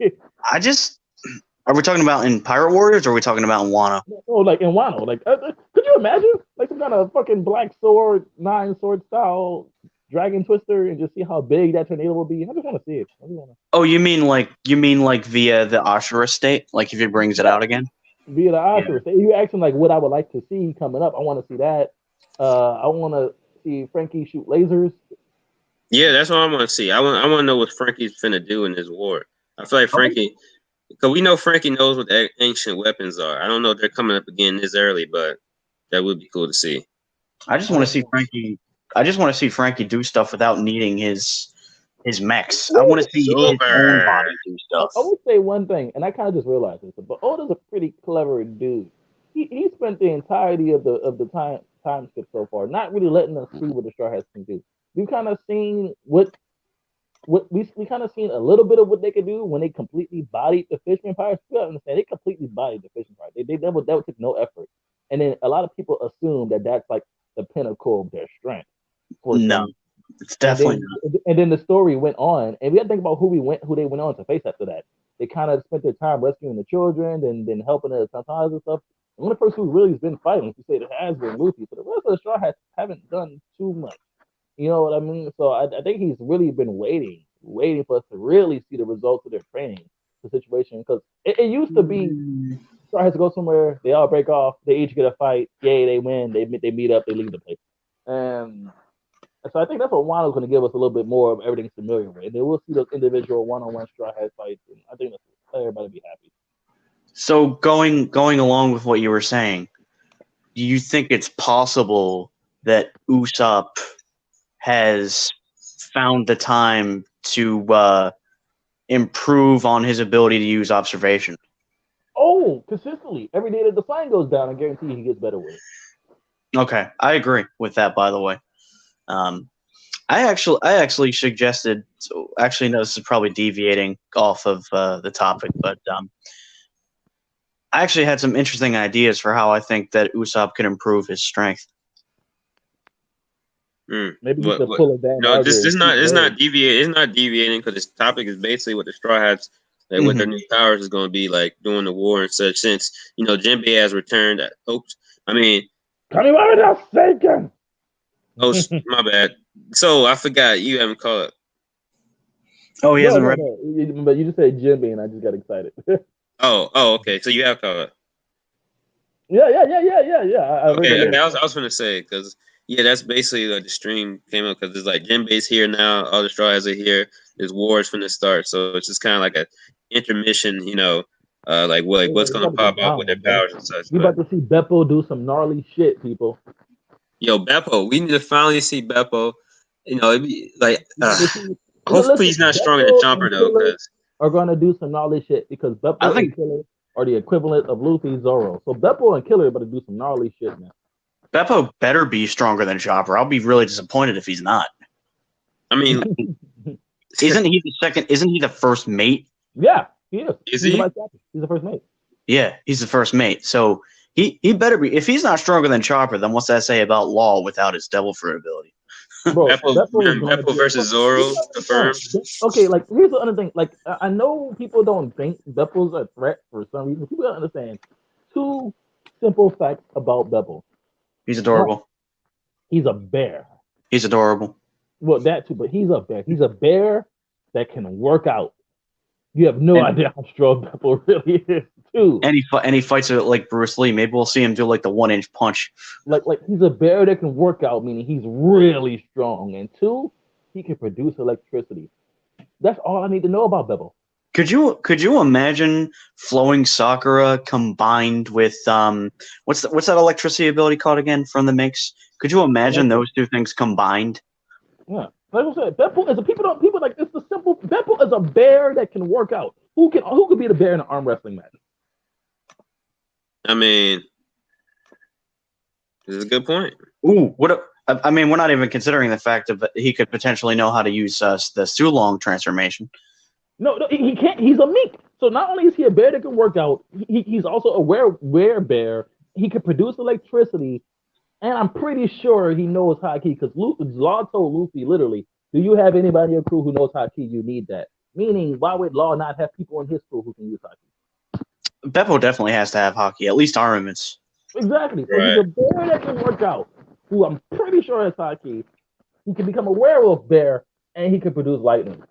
Speaker 1: Are we talking about in Pirate Warriors or are we talking about in WANO?
Speaker 3: No, like in WANO. Like, could you imagine? Like some kind of fucking black sword, 9-sword style dragon twister and just see how big that tornado will be. I just want to see it.
Speaker 1: Oh, you mean like via the Ashura state? Like if he brings it out again?
Speaker 3: Via the Ashura state. You asking like what I would like to see coming up. I want to see that. I want to see Frankie shoot lasers.
Speaker 2: Yeah, that's what I want to see. I want to know what Frankie's finna do in this war. I feel like Frankie, because we know Frankie knows what the ancient weapons are. I don't know if they're coming up again this early, but that would be cool to see.
Speaker 1: I just want to see Frankie. I just want to see Frankie do stuff without needing his mechs. I want to see his own body do stuff.
Speaker 3: I would say one thing, and I kind of just realized this, but Oda's a pretty clever dude. He spent the entirety of the time skip so far, not really letting us see what the Straw Hats can do. We've kind of seen what we kind of seen a little bit of what they could do when they completely bodied the Fishman Pirates. You gotta understand, they completely bodied the Fishman Pirates. That took no effort, and then a lot of people assume that that's like the pinnacle of their strength.
Speaker 1: No, it's definitely not.
Speaker 3: And then the story went on, and we had to think about who they went on to face after that. They kind of spent their time rescuing the children and then helping the Tantans and stuff. And one of the person who really has been fighting, like you said, it has been Luffy. But the rest of the Straw Hats haven't done too much. You know what I mean? So I think he's really been waiting for us to really see the results of their training, the situation. Because it used to be Straw Hats to go somewhere, they all break off, they each get a fight, yay, they win, they meet up, they leave the place. And so I think that's what WANO's going to give us a little bit more of everything familiar with. And then we'll see those individual one-on-one Straw Hat fights. And I think that's everybody be happy.
Speaker 1: So going along with what you were saying, do you think it's possible that Usopp has found the time to improve on his ability to use observation?
Speaker 3: Oh, consistently. Every day that the sign goes down, I guarantee he gets better with it.
Speaker 1: Okay, I agree with that, by the way. I actually suggested. So actually, no, this is probably deviating off of the topic, but I actually had some interesting ideas for how I think that Usopp could improve his strength.
Speaker 3: Maybe he could pull a Van
Speaker 2: No,
Speaker 3: Arger.
Speaker 2: this not. It's not deviating. It's not deviating because this topic is basically what the Straw Hats, like what their new powers is going to be like during the war and such. Since Jinbei has returned. Oops. I mean,
Speaker 3: Kamiwara Seiken.
Speaker 2: Oh, my bad. So I forgot you haven't called it.
Speaker 1: Oh, he hasn't read.
Speaker 3: No. But you just said Jimmy, and I just got excited.
Speaker 2: Okay. So you have called it.
Speaker 3: Yeah.
Speaker 2: Okay. I was gonna say because that's basically like the stream came up because it's like Jinbei's here now. All the Straw Hats are here. There's wars from the start, so it's just kind of like a intermission. What's gonna pop up with their powers and such.
Speaker 3: You about to see Beppo do some gnarly shit, people.
Speaker 2: Yo, Beppo, we need to finally see Beppo. It'd be like. Hopefully he's not stronger than Chomper though, because
Speaker 3: are gonna do some gnarly shit because Beppo and Killer are the equivalent of Luffy Zoro. So Beppo and Killer are about to do some gnarly shit now.
Speaker 1: Beppo better be stronger than Chopper. I'll be really disappointed if he's not.
Speaker 2: I mean,
Speaker 1: isn't he the second? Isn't he the first mate?
Speaker 3: Yeah, he is.
Speaker 2: Is he?
Speaker 3: He's the first mate.
Speaker 1: Yeah, he's the first mate. So he better be. If he's not stronger than Chopper, then what's that say about Law without his devil fruit ability?
Speaker 3: Bro,
Speaker 2: Beppo versus Zoro, confirmed.
Speaker 3: Okay, like here's the other thing. Like I know people don't think Beppo's a threat for some reason. People don't understand two simple facts about Beppo.
Speaker 1: He's adorable.
Speaker 3: He's a bear.
Speaker 1: He's adorable.
Speaker 3: Well, that too, but he's a bear. He's a bear that can work out. You have no idea how strong Beppo really is, too.
Speaker 1: And he fights it like Bruce Lee. Maybe we'll see him do like the 1-inch punch.
Speaker 3: Like he's a bear that can work out, meaning he's really strong. And two, he can produce electricity. That's all I need to know about Beppo.
Speaker 1: Could you imagine flowing Sakura combined with what's that electricity ability called again from the mix? Could you imagine those two things combined?
Speaker 3: Yeah. Like I said, Beppo is people like it's the simple. Beppo is a bear that can work out. Who could be the bear in an arm wrestling match?
Speaker 2: I mean, this is a good point.
Speaker 1: Ooh, I mean, we're not even considering the fact that he could potentially know how to use the Sulong transformation.
Speaker 3: No, he can't. He's a mink. So not only is he a bear that can work out, he's also a were-bear. He can produce electricity. And I'm pretty sure he knows Haki because Law told Luffy literally, do you have anybody in your crew who knows Haki? You need that. Meaning, why would Law not have people in his crew who can use Haki?
Speaker 1: Beppo definitely has to have Haki, at least armaments.
Speaker 3: Exactly. So he's a bear that can work out, who I'm pretty sure has Haki. He can become a werewolf bear, and he can produce lightning.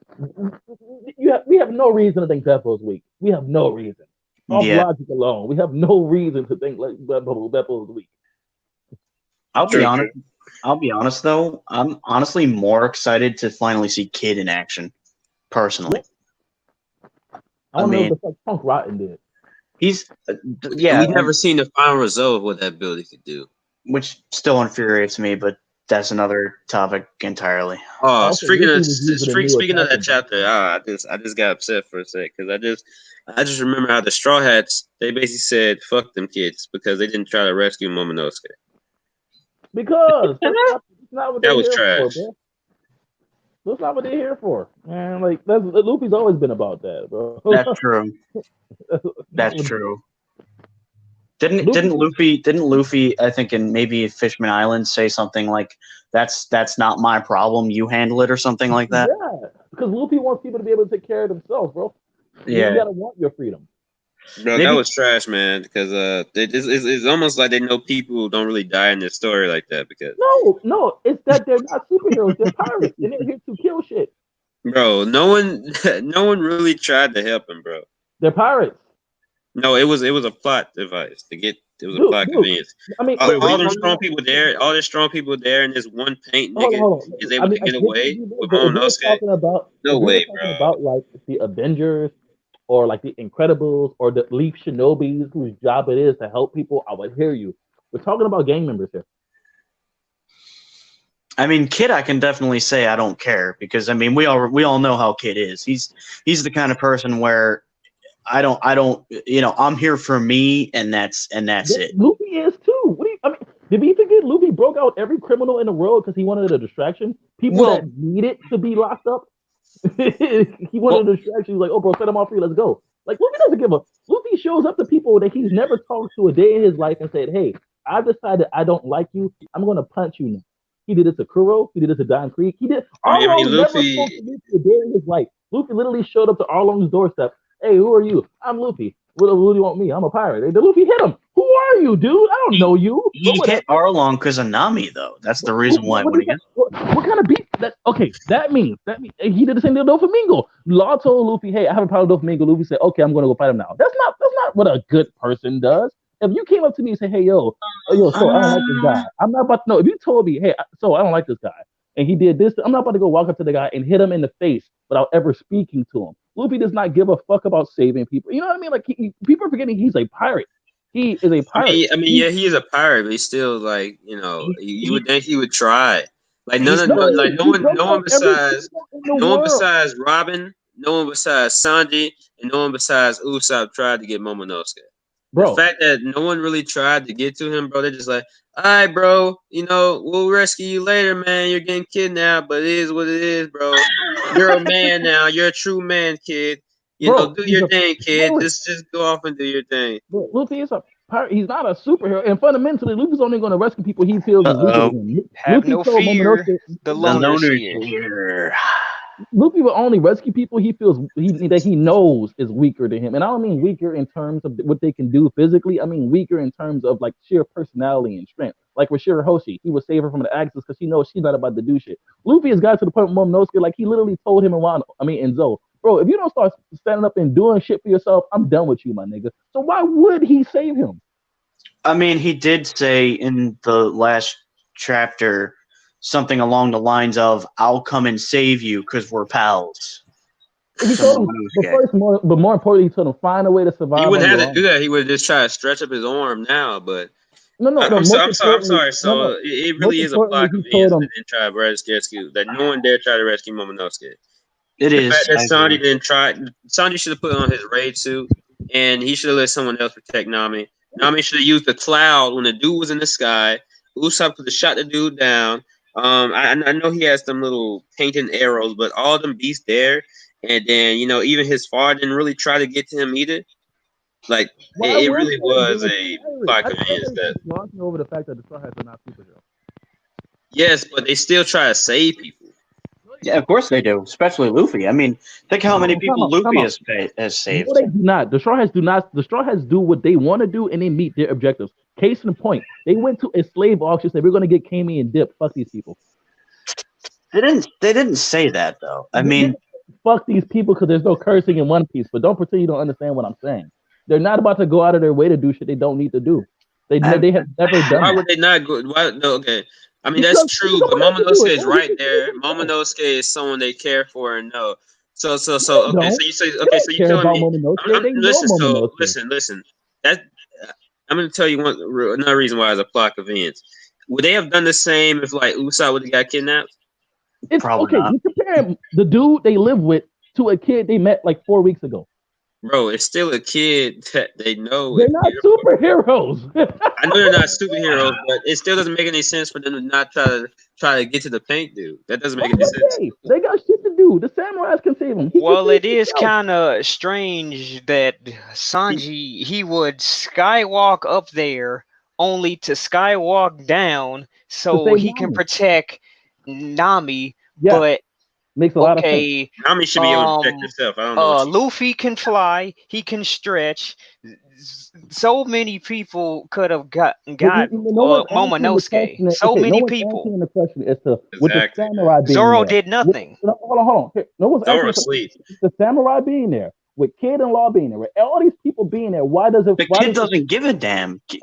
Speaker 3: We have no reason to think Beppo's weak. We have no reason. Off logic alone, we have no reason to think like Beppo's weak.
Speaker 1: I'll be honest though. I'm honestly more excited to finally see Kid in action, personally.
Speaker 3: I mean, what the fuck Punk Rotten did.
Speaker 1: We've
Speaker 2: never seen the final result of what that ability could do,
Speaker 1: which still infuriates me. But that's another topic entirely.
Speaker 2: Oh, speaking of that chapter, I just got upset for a sec because I just remember how the Straw Hats they basically said "fuck them kids" because they didn't try to rescue Momonosuke.
Speaker 3: Because that's not what
Speaker 2: that was trash.
Speaker 3: For, that's not what they're here for, man. Like Luffy's always been about that, bro.
Speaker 1: That's true. That's true. Didn't Luffy? I think in maybe Fishman Island say something like, "That's not my problem. You handle it," or something like that.
Speaker 3: Yeah, because Luffy wants people to be able to take care of themselves, bro.
Speaker 1: Yeah,
Speaker 3: you gotta want your freedom.
Speaker 2: Bro, that was trash, man. Because it's almost like they know people don't really die in this story like that. Because
Speaker 3: no, it's that they're not superheroes; they're pirates, and they're here to kill shit.
Speaker 2: Bro, no one really tried to help him, bro.
Speaker 3: They're pirates.
Speaker 2: No, it was a plot device to get. It was a plot convenience. I mean, all the strong people there, and this one paint nigga is able to get away with Momonosuke. No way, bro.
Speaker 3: About like the Avengers. Or like the Incredibles or the Leaf Shinobis whose job it is to help people, I would hear you. We're talking about gang members here.
Speaker 1: I mean, Kid, I can definitely say I don't care because I mean we all know how Kid is. He's the kind of person where I don't I'm here for me and that's it.
Speaker 3: Luffy is too. Did we forget Luffy broke out every criminal in the world because he wanted a distraction? People that needed to be locked up. He wanted a distraction. He was like, "Oh, bro, set him off free. Let's go." Like Luffy doesn't give a. Luffy shows up to people that he's never talked to a day in his life and said, "Hey, I've decided I don't like you. I'm going to punch you now." He did it to Kuro. He did it to Don Creek. He did. Arlong never spoke to Luffy a day in his life. Luffy literally showed up to Arlong's doorstep. Hey, who are you? I'm Luffy. What do you want me? I'm a pirate. The Luffy hit him. Who are you, dude? I don't know you.
Speaker 1: He hit Arlong because of Nami, though. That's the reason why.
Speaker 3: What kind of beef? That means he did the same thing to Doflamingo. Law told Luffy, "Hey, I have a problem with Doflamingo." Luffy said, "Okay, I'm going to go fight him now." That's not what a good person does. If you came up to me and said, "Hey, so I don't like this guy," I'm not about to know. If you told me, "Hey, so I don't like this guy," and he did this, I'm not about to go walk up to the guy and hit him in the face without ever speaking to him. Luffy does not give a fuck about saving people. You know what I mean? Like people are forgetting he's a pirate. He is a pirate.
Speaker 2: I mean, yeah, he is a pirate, but he's still like, you would think he would try. Like no one besides Robin, no one besides Sanji, and no one besides Usopp tried to get Momonosuke. Bro, the fact that no one really tried to get to him, bro, they're just like, all right, bro, we'll rescue you later, man. You're getting kidnapped, but it is what it is, bro. You're a man now. You're a true man, kid. Do your thing, kid. Just go off and do your thing.
Speaker 3: Bro, Luffy is a pirate. He's not a superhero. And fundamentally, Luffy's only going to rescue people he feels is weaker than him.
Speaker 4: Have no fear. The loner fear.
Speaker 3: Luffy will only rescue people he feels that he knows is weaker than him. And I don't mean weaker in terms of what they can do physically. I mean weaker in terms of like sheer personality and strength. Like with Shirahoshi, he would save her from the Axis because she knows she's not about to do shit. Luffy has got to the point with Momonosuke, like he literally told him and Zo, bro, if you don't start standing up and doing shit for yourself, I'm done with you, my nigga. So why would he save him?
Speaker 1: I mean, he did say in the last chapter something along the lines of, I'll come and save you because we're pals.
Speaker 3: He told him, but more importantly, he told him, find a way to survive.
Speaker 2: He wouldn't have to do that. He would just try to stretch up his arm now, but... I'm sorry. So it really is a plot convenience that didn't try to rescue, that no one dare try to rescue Momonosuke.
Speaker 1: It is.
Speaker 2: The fact that Sanji didn't try, Sanji should have put on his raid suit, and he should have let someone else protect Nami. Nami should have used the cloud when the dude was in the sky. Usopp could have shot the dude down. I know he has some little painted arrows, but all them beasts there, and then even his father didn't really try to get to him either. Like it really was a plot convenience that
Speaker 3: glossing over the fact that the Straw Hats are not superheroes.
Speaker 2: Yes, but they still try to save people.
Speaker 1: Yeah, of course they do, especially Luffy. I mean, think how many people Luffy has saved.
Speaker 3: No, they do not. The Straw Hats do not. The Straw Hats do what they want to do, and they meet their objectives. Case in point, they went to a slave auction. Said we're going to get Kami and Dip. Fuck these people.
Speaker 1: They didn't say that though. I mean,
Speaker 3: fuck these people because there's no cursing in One Piece. But don't pretend you don't understand what I'm saying. They're not about to go out of their way to do shit they don't need to do. They have never done.
Speaker 2: Why would they not go? Why? No, okay. I mean that's true, but Momonosuke is right there. Momonosuke is someone they care for and know. So okay. So you say okay. So you telling me? Listen. That I'm going to tell you another reason why it's a plot convenience. Would they have done the same if like Usopp would have got kidnapped?
Speaker 1: Probably not.
Speaker 3: You compare the dude they live with to a kid they met like 4 weeks ago.
Speaker 2: Bro, it's still a kid that they know.
Speaker 3: They're not superheroes.
Speaker 2: I know they're not superheroes, but it still doesn't make any sense for them to not try to get to the paint dude. That doesn't make any sense.
Speaker 3: They got shit to do. The samurais can save them.
Speaker 4: Well, it is kind of strange that Sanji, he would skywalk up there only to skywalk down so he can protect Nami, but
Speaker 3: makes a lot of sense.
Speaker 2: Nami should be able to protect herself. I don't know.
Speaker 4: Luffy can fly. He can stretch. So many people could have got Momonosuke. So many people.
Speaker 3: The question as to with the samurai being
Speaker 4: Zoro
Speaker 3: there.
Speaker 4: did nothing.
Speaker 3: Hold on. No one's
Speaker 2: Zoro asleep.
Speaker 3: The samurai being there, with Kid and Law being there, with all these people being there. Why does it?
Speaker 1: The kid doesn't give a damn. Kid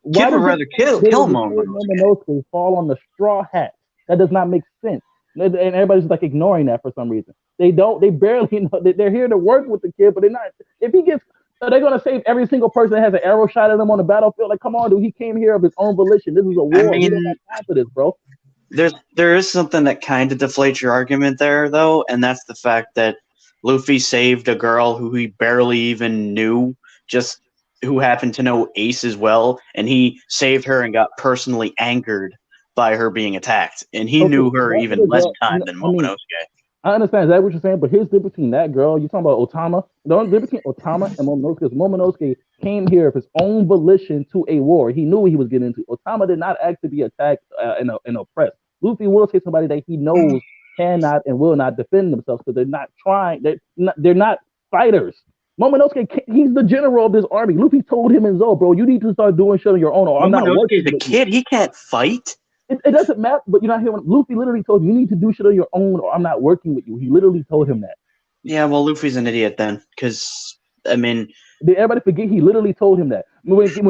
Speaker 1: would rather kill
Speaker 3: Momonosuke fall on the Straw Hat. That does not make sense. And everybody's like ignoring that for some reason. They barely know. They're here to work with the kid, but they're not. If he gets, they're gonna save every single person that has an arrow shot at him on the battlefield. Like, come on, dude, he came here of his own volition. This is a war. He doesn't have time for this, bro.
Speaker 1: There is something that kind of deflates your argument there, though, and that's the fact that Luffy saved a girl who he barely even knew, just who happened to know Ace as well, and he saved her and got personally angered by her being attacked, and he knew her even less time than Momonosuke.
Speaker 3: I understand exactly what you're saying, but here's the difference between that girl. You're talking about Otama. The only difference between Otama and Momonosuke is Momonosuke came here of his own volition to a war. He knew what he was getting into. Otama did not act to be attacked and oppressed. Luffy will say somebody that he knows cannot and will not defend themselves because they're not trying. They're not fighters. Momonosuke, he's the general of this army. Luffy told him and Zo, bro, you need to start doing shit on your own. Or I'm not working
Speaker 1: with you. He can't fight.
Speaker 3: It doesn't matter, but you're not hearing. Luffy literally told you need to do shit on your own, or I'm not working with you. He literally told him that.
Speaker 1: Yeah, well, Luffy's an idiot then, because I mean,
Speaker 3: did everybody forget he literally told him that when fucking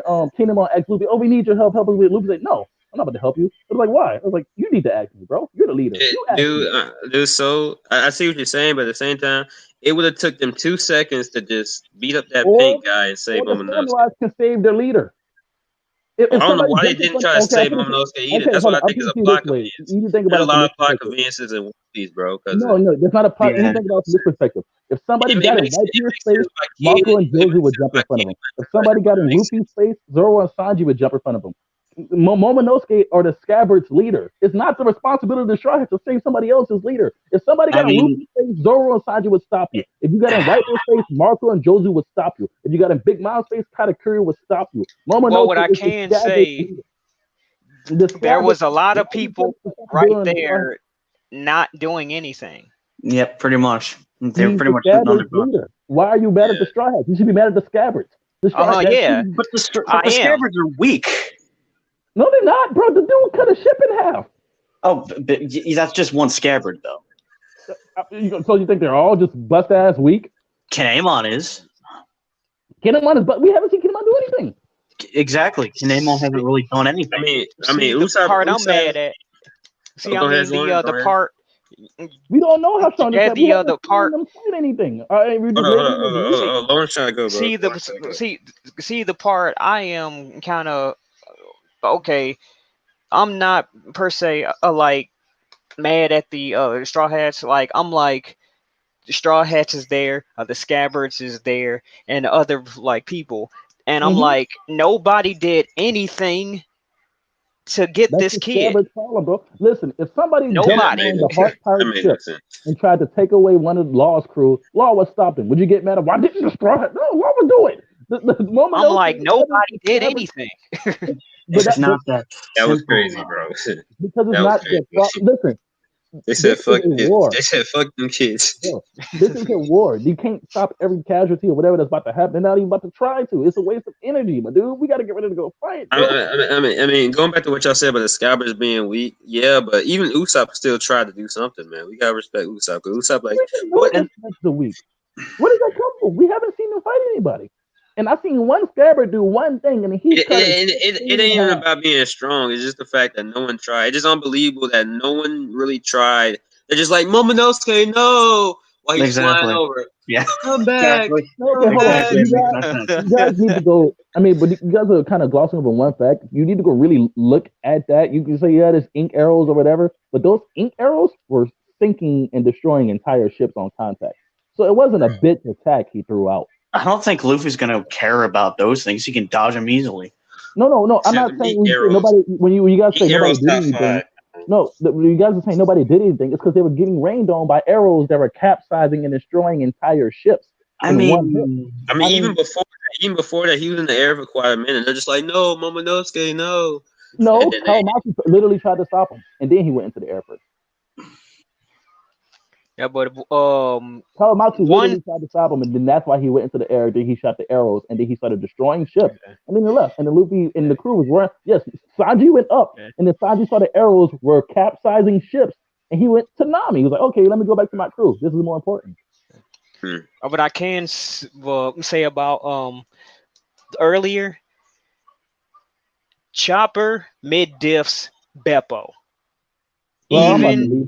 Speaker 3: Kinemon asked Luffy, oh, we need your help us with. Luffy said, no, I'm not about to help you. I was like, why? I was like, you need to ask me, bro. You're the leader.
Speaker 2: Dude, so I see what you're saying, but at the same time, it would have took them 2 seconds to just beat up that pink guy and save Momonosuke.
Speaker 3: Can save their leader.
Speaker 2: I don't know why they didn't try to save Momonosuke either. That's why I think it's a plot convenience.
Speaker 3: You need to think about
Speaker 2: a lot of plot conveniences in One Piece, bro.
Speaker 3: No, that's not a plot. You think about it from this perspective. If somebody got in right to your face, Marco and Joji would jump in front of him. If somebody got in Luffy's face, Zoro and Sanji would jump in front of him. Momonosuke are the Scabbard's leader. It's not the responsibility of the Straw Hats to save somebody else's leader. If somebody got in Luffy's face, Zoro and Sanji would stop you. If you got in Viper's face, Marco and Jozu would stop you. If you got in Big Mom's face, Katakuri would stop you.
Speaker 4: Well, what I can say, there was a lot of people right there not doing anything.
Speaker 1: Yep, pretty much. They're pretty much leader.
Speaker 3: Why are you mad at the Straw Hats? You should be mad at the Scabbards.
Speaker 4: Yeah,
Speaker 1: but the Scabbards are weak.
Speaker 3: No, they're not, bro. The dude cut a ship in half.
Speaker 1: Oh, but that's just one Scabbard, though.
Speaker 3: So you think they're all just bust ass weak?
Speaker 1: Kinemon is.
Speaker 3: Kinemon is, but we haven't seen Kinemon do anything.
Speaker 1: Exactly. Kinemon hasn't really done anything.
Speaker 2: I mean,
Speaker 4: the part I'm mad at. See, the part.
Speaker 3: We don't know how strong
Speaker 4: the other part.
Speaker 3: Them fight anything.
Speaker 2: Lauren's trying to go.
Speaker 4: See the part. I am kind of okay. I'm not per se like mad at the Straw Hats. Like I'm like the Straw Hats is there, the Scabbards is there, and other like people. And I'm like, nobody did anything to get this kid.
Speaker 3: Problem, bro. Listen, if somebody jumped on the Heart Pirate ship and tried to take away one of Law's crew, Law would stop them. Would you get mad at why didn't you destroy it? No, Law would do it.
Speaker 4: I'm like, nobody did anything.
Speaker 1: It's not that.
Speaker 2: That was crazy, bro.
Speaker 3: Because it's not their problem. Listen.
Speaker 2: They said fuck kids. They said fuck them kids.
Speaker 3: Yo, this is a war. You can't stop every casualty or whatever that's about to happen. They're not even about to try to. It's a waste of energy, my dude. We got to get ready to go fight.
Speaker 2: I mean, going back to what y'all said about the Scabbards being weak, yeah, but even Usopp still tried to do something, man. We gotta respect Usopp because Usopp
Speaker 3: what is the weak? Where does that come from? We haven't seen him fight anybody. And I've seen one Scabbard do one thing, and
Speaker 2: it ain't even about being strong. It's just the fact that no one tried. It's just unbelievable that no one really tried. They're just like, Momonosuke, no! While he's flying over.
Speaker 1: Yeah.
Speaker 2: Come back.
Speaker 3: Exactly. You guys need to go. I mean, but you guys are kind of glossing over one fact. You need to go really look at that. You can say, yeah, there's ink arrows or whatever, but those ink arrows were sinking and destroying entire ships on contact. So it wasn't a bit attack he threw out.
Speaker 1: I don't think Luffy's gonna care about those things. He can dodge them easily.
Speaker 3: No. I'm not saying nobody. When you guys say nobody did anything, no, you guys are saying nobody did anything. It's because they were getting rained on by arrows that were capsizing and destroying entire ships.
Speaker 1: I mean,
Speaker 2: even before that, he was in the air for quite a minute. They're just like, no, Momonosuke, no.
Speaker 3: No, Kawamatsu literally tried to stop him, and then he went into the air first.
Speaker 4: Yeah, but
Speaker 3: Kawamatsu literally tried to stop him, and then that's why he went into the air. Then he shot the arrows, and then he started destroying ships. And then he left, and then Luffy and the crew was running. Yes, Sanji went up, and then Sanji saw the arrows were capsizing ships, and he went to Nami. He was like, "Okay, let me go back to my crew. This is more important."
Speaker 4: But I can say about earlier, Chopper mid diffs Beppo. Even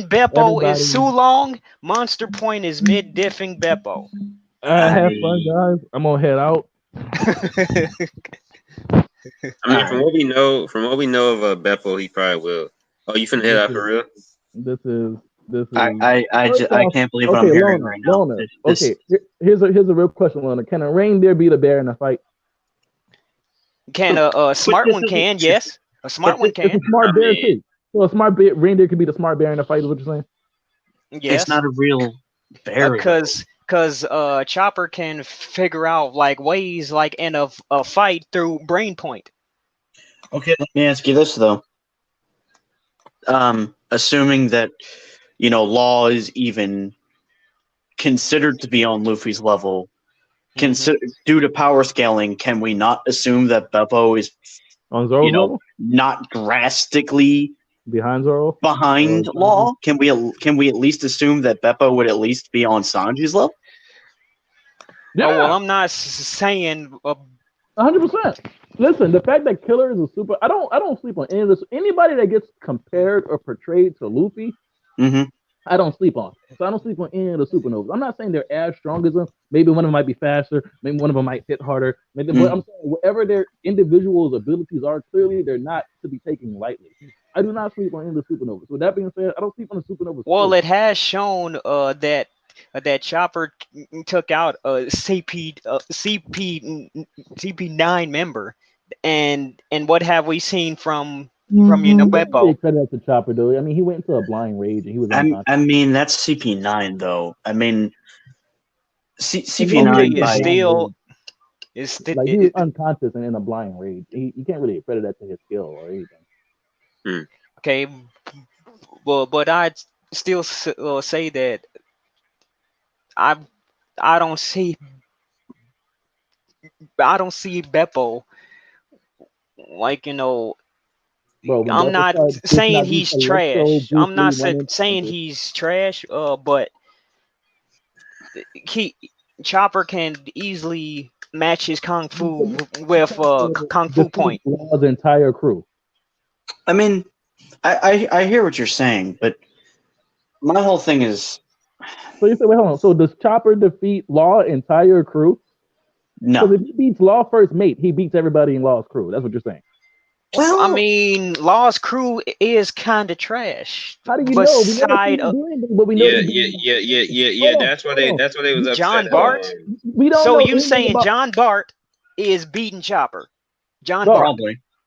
Speaker 4: Beppo is too long. Monster Point is mid diffing Beppo.
Speaker 3: Have fun, guys. I'm gonna head out.
Speaker 2: I mean, from what we know of Beppo, he probably will. Oh, you finna head out for real?
Speaker 3: This is.
Speaker 1: I can't believe what I'm hearing right now.
Speaker 3: Lona, here's a real question, Lona. Can a reindeer beat a bear in a fight?
Speaker 4: Can a smart one can? Yes, a smart one can.
Speaker 3: It's a smart bear too. So a smart reindeer could be the smart bear in a fight. Is what you're saying?
Speaker 4: Yes.
Speaker 1: It's not a real bear.
Speaker 4: Because Chopper can figure out like ways like in a fight through brain point.
Speaker 1: Okay, let me ask you this though. Assuming that Law is even considered to be on Luffy's level, due to power scaling, can we not assume that Beppo is
Speaker 3: On Zoro's level?
Speaker 1: not drastically
Speaker 3: behind Zoro?
Speaker 1: Behind Law? Can we at least assume that Beppo would at least be on Sanji's level?
Speaker 3: Yeah.
Speaker 4: Oh well, I'm not saying
Speaker 3: 100%. Listen, the fact that Killer is a super, I don't sleep on any of this. Anybody that gets compared or portrayed to Luffy, I don't sleep on. So I don't sleep on any of the supernovas. I'm not saying they're as strong as them. Maybe one of them might be faster. Maybe one of them might hit harder. Maybe, but I'm saying whatever their individuals' abilities are, clearly they're not to be taken lightly. I do not sleep on any of the supernovas. With that being said, I don't sleep on the supernovas.
Speaker 4: Well, it has shown that Chopper took out a CP9 member, and what have we seen from Beppo?
Speaker 3: Credit to Chopper though. I mean, he went into a blind rage and he was unconscious.
Speaker 1: I mean, that's CP9 though. I mean, CP9
Speaker 4: is
Speaker 3: still like he was unconscious and in a blind rage. You can't really credit that to his skill or anything.
Speaker 4: Okay, well, but I'd still say that I don't see Beppo like
Speaker 3: Bro,
Speaker 4: I'm not saying he's trash. I'm not saying he's trash. But Chopper can easily match his kung fu with kung fu point.
Speaker 3: The entire crew.
Speaker 1: I mean, I hear what you're saying, but my whole thing is.
Speaker 3: So you said, wait, hold on. So does Chopper defeat Law entire crew?
Speaker 1: No.
Speaker 3: So if he beats Law first mate, he beats everybody in Law's crew. That's what you're saying.
Speaker 4: Well, I mean, Law's crew is kind of trash.
Speaker 3: How do you know? We never do anything, but we know.
Speaker 2: Yeah. That's why they was upset.
Speaker 4: John Bart.
Speaker 3: We don't.
Speaker 4: So
Speaker 3: know
Speaker 4: you saying John Bart is beating Chopper? John Bart.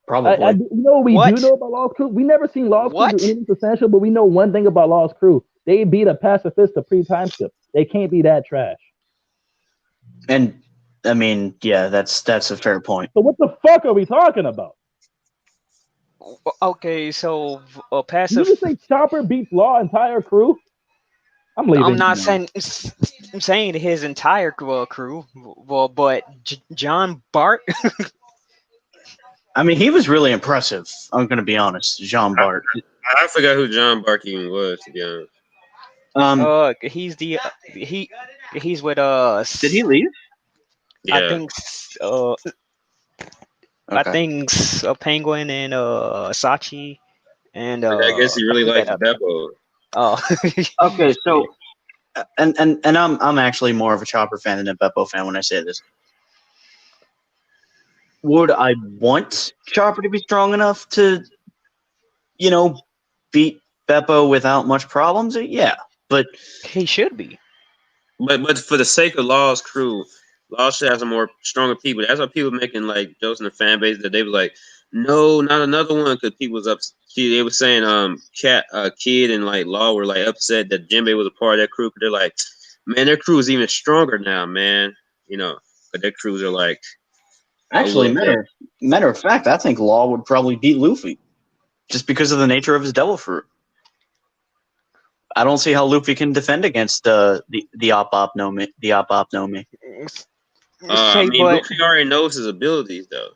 Speaker 1: Probably.
Speaker 3: You know what we do know about Law's crew? We never seen Law's crew do anything substantial, but we know one thing about Law's crew. They beat a pacifist to pre-time skip. They can't be that trash.
Speaker 1: And I mean, yeah, that's a fair point.
Speaker 3: So what the fuck are we talking about?
Speaker 4: Okay, so passive.
Speaker 3: You say Chopper beats Law entire crew? I'm leaving.
Speaker 4: I'm not saying his entire crew. Well, but John Bart.
Speaker 3: I
Speaker 1: mean, he was really impressive. I'm going to be honest, Jean Bart.
Speaker 2: I forgot who John Bart even was, to be honest.
Speaker 4: He's he's with
Speaker 1: Did he leave?
Speaker 2: Yeah.
Speaker 4: I think I think a Penguin and Sachi and
Speaker 2: I guess he really likes Beppo.
Speaker 4: Oh.
Speaker 1: Okay, so and I'm actually more of a Chopper fan than a Beppo fan when I say this. Would I want Chopper to be strong enough to, beat Beppo without much problems? Yeah, but
Speaker 4: he should be.
Speaker 2: But for the sake of Law's crew, Law should have some more stronger people. That's why people making like jokes in the fan base that they were like, no, not another one, because people was up. They were saying Kid and like Law were like upset that Jinbei was a part of that crew. But they're like, man, their crew is even stronger now, man. But their crews are like.
Speaker 1: Actually, matter of fact, I think Law would probably beat Luffy, just because of the nature of his Devil Fruit. I don't see how Luffy can defend against the Op no Mi.
Speaker 2: I mean, Luffy already knows his abilities, though.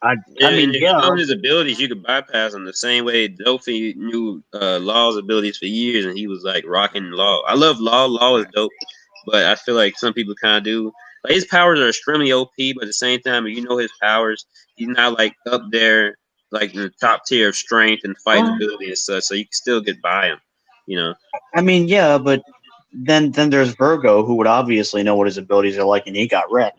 Speaker 1: I mean,
Speaker 2: if you know his abilities, you could bypass him the same way Luffy knew Law's abilities for years, and he was like rocking Law. I love Law. Law is dope, but I feel like some people kind of do. Like, his powers are extremely OP, but at the same time, if you know his powers, he's not like up there, like in the top tier of strength and fighting ability and such. So you can still get by him,
Speaker 1: I mean, yeah, but then there's Virgo, who would obviously know what his abilities are like, and he got wrecked.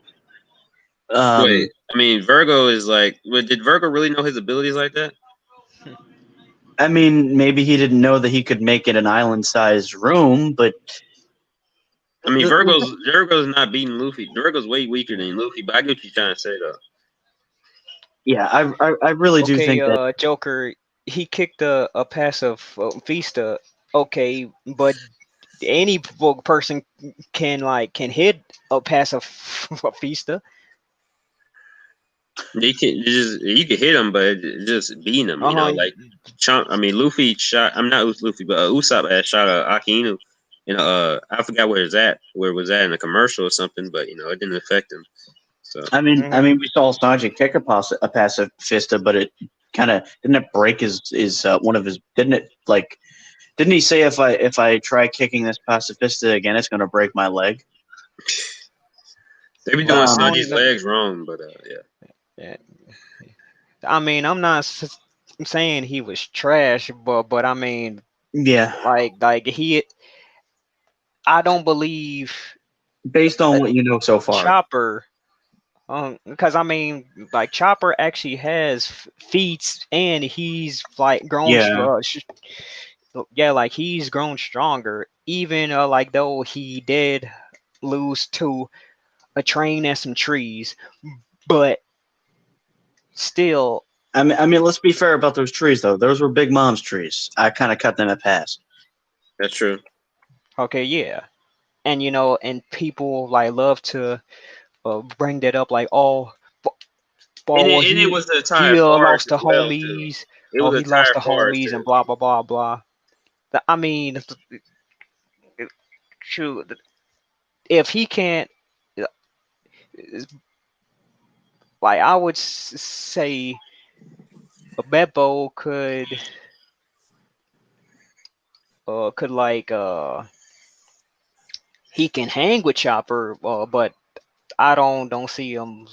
Speaker 2: Wait, I mean, Virgo is like. Did Virgo really know his abilities like that?
Speaker 1: I mean, maybe he didn't know that he could make it an island-sized room, but.
Speaker 2: I mean, Virgo's not beating Luffy. Virgo's way weaker than Luffy, but I get what you're trying to say, though.
Speaker 1: Yeah, I really do think that
Speaker 4: Joker, he kicked a passive Vista. Okay, but any person can hit a passive Vista.
Speaker 2: You can hit him, but just beating him. You know, like Luffy shot. I'm not Luffy, but Usopp had shot Akainu. You know, I forgot where it was at in a commercial or something, but you know, it didn't affect him. So
Speaker 1: I mean, we saw Sanji kick a pacifista, but it kind of didn't it break his one of his didn't he say if I try kicking this pacifista again, it's going to break my leg?
Speaker 2: They be doing Sanji's legs wrong, but
Speaker 4: yeah. I mean, I'm not saying he was trash, but I mean,
Speaker 1: yeah,
Speaker 4: like he. I don't believe,
Speaker 1: based on what you know so far,
Speaker 4: Chopper. Because I mean, like Chopper actually has feats, and he's like grown. Like he's grown stronger. Even like though he did lose to a train and some trees, but still.
Speaker 1: I mean, let's be fair about those trees though. Those were Big Mom's trees. I kind of cut them at pass.
Speaker 2: That's true.
Speaker 4: Okay, yeah, and you know, and people like love to bring that up, like, oh,
Speaker 2: it was the entire
Speaker 4: he
Speaker 2: forest
Speaker 4: lost the
Speaker 2: as well,
Speaker 4: homies.
Speaker 2: It was
Speaker 4: He lost the
Speaker 2: forest
Speaker 4: homies
Speaker 2: too.
Speaker 4: and blah blah blah blah. I mean, shoot, if he can't, like, I would say Beppo could like he can hang with Chopper, but I don't see him.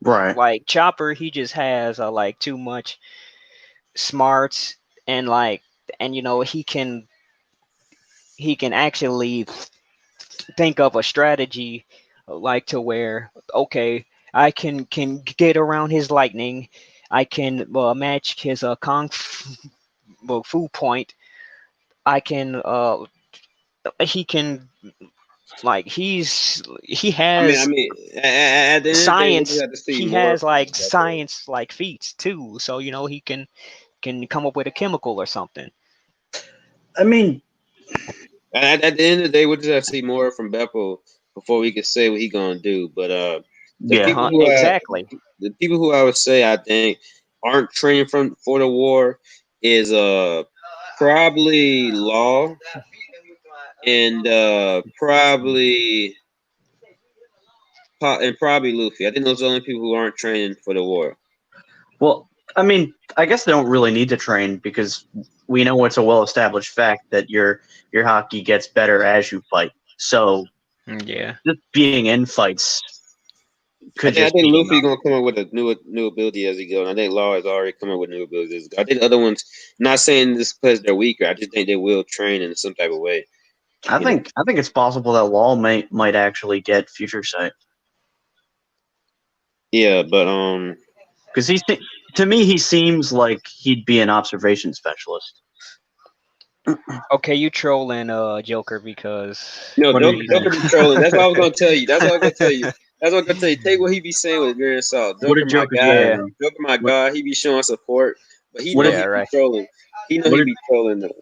Speaker 1: Right.
Speaker 4: Like Chopper, he just has like too much smarts, and you know, he can actually think of a strategy, like, to where, okay, I can get around his lightning, I can match his kung fu point, I can he can, like, he has
Speaker 2: I mean, at the end of the day, we just
Speaker 4: science.
Speaker 2: have to see
Speaker 4: He
Speaker 2: more
Speaker 4: has
Speaker 2: from
Speaker 4: like
Speaker 2: Beppo.
Speaker 4: science like feats too, so you know he can come up with a chemical or something.
Speaker 1: I mean,
Speaker 2: at the end of the day, we just have to see more from Beppo before we can say what he's gonna do. But
Speaker 4: Exactly.
Speaker 2: the people who I would say I think aren't training for the war is probably Law and probably Luffy. I think those are the only people who aren't training for the war.
Speaker 1: well, I mean, I guess they don't really need to train because we know it's a well-established fact that your hockey gets better as you fight. So
Speaker 4: Yeah.
Speaker 1: just being in fights could
Speaker 2: I
Speaker 1: just
Speaker 2: think
Speaker 1: be
Speaker 2: Luffy's
Speaker 1: enough.
Speaker 2: gonna come up with a new ability as he goes. And I think Law has already come up with new abilities as he goes. I think the other ones, not saying this because they're weaker, I just think they will train in some type of way.
Speaker 1: I think it's possible that Law might actually get future sight.
Speaker 2: Yeah, but
Speaker 1: because to me he seems like he'd be an observation specialist.
Speaker 4: Okay, you trolling Joker because
Speaker 2: no, Joker be trolling. That's what I was gonna tell you. That's what I'm gonna tell you. Take what he be saying with a grain of salt. Joker, my guy. Joker, my God. He be showing support, but he knows he be trolling. He know he be trolling though.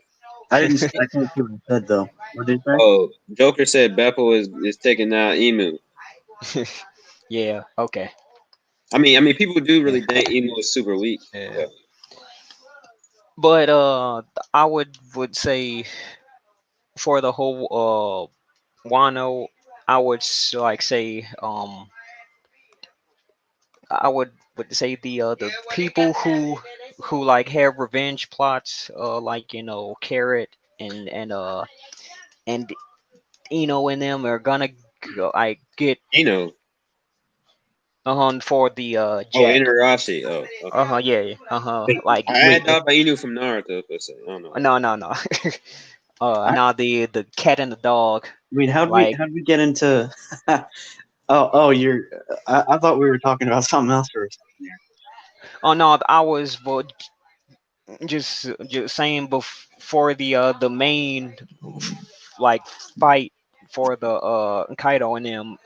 Speaker 1: I can't see what he said though. What did he say?
Speaker 2: Oh, Joker said Beppo is taking out Emu.
Speaker 4: Yeah. Okay.
Speaker 2: I mean, people do really think Emu is super weak.
Speaker 4: Yeah. But I would say for the whole WANO, I would like say I would say the people who like have revenge plots, like, you know, Carrot and Eno and them are gonna go, I get for the Jack.
Speaker 2: Inarashi. Oh, okay.
Speaker 4: Yeah. Like,
Speaker 2: I had thought by Inu from Naruto per se. I don't know.
Speaker 4: No. Now the cat and the dog.
Speaker 1: Wait, how'd we get into? oh, I thought we were talking about something else or something here.
Speaker 4: Oh no, I was just saying before the main like fight for the Kaido and them.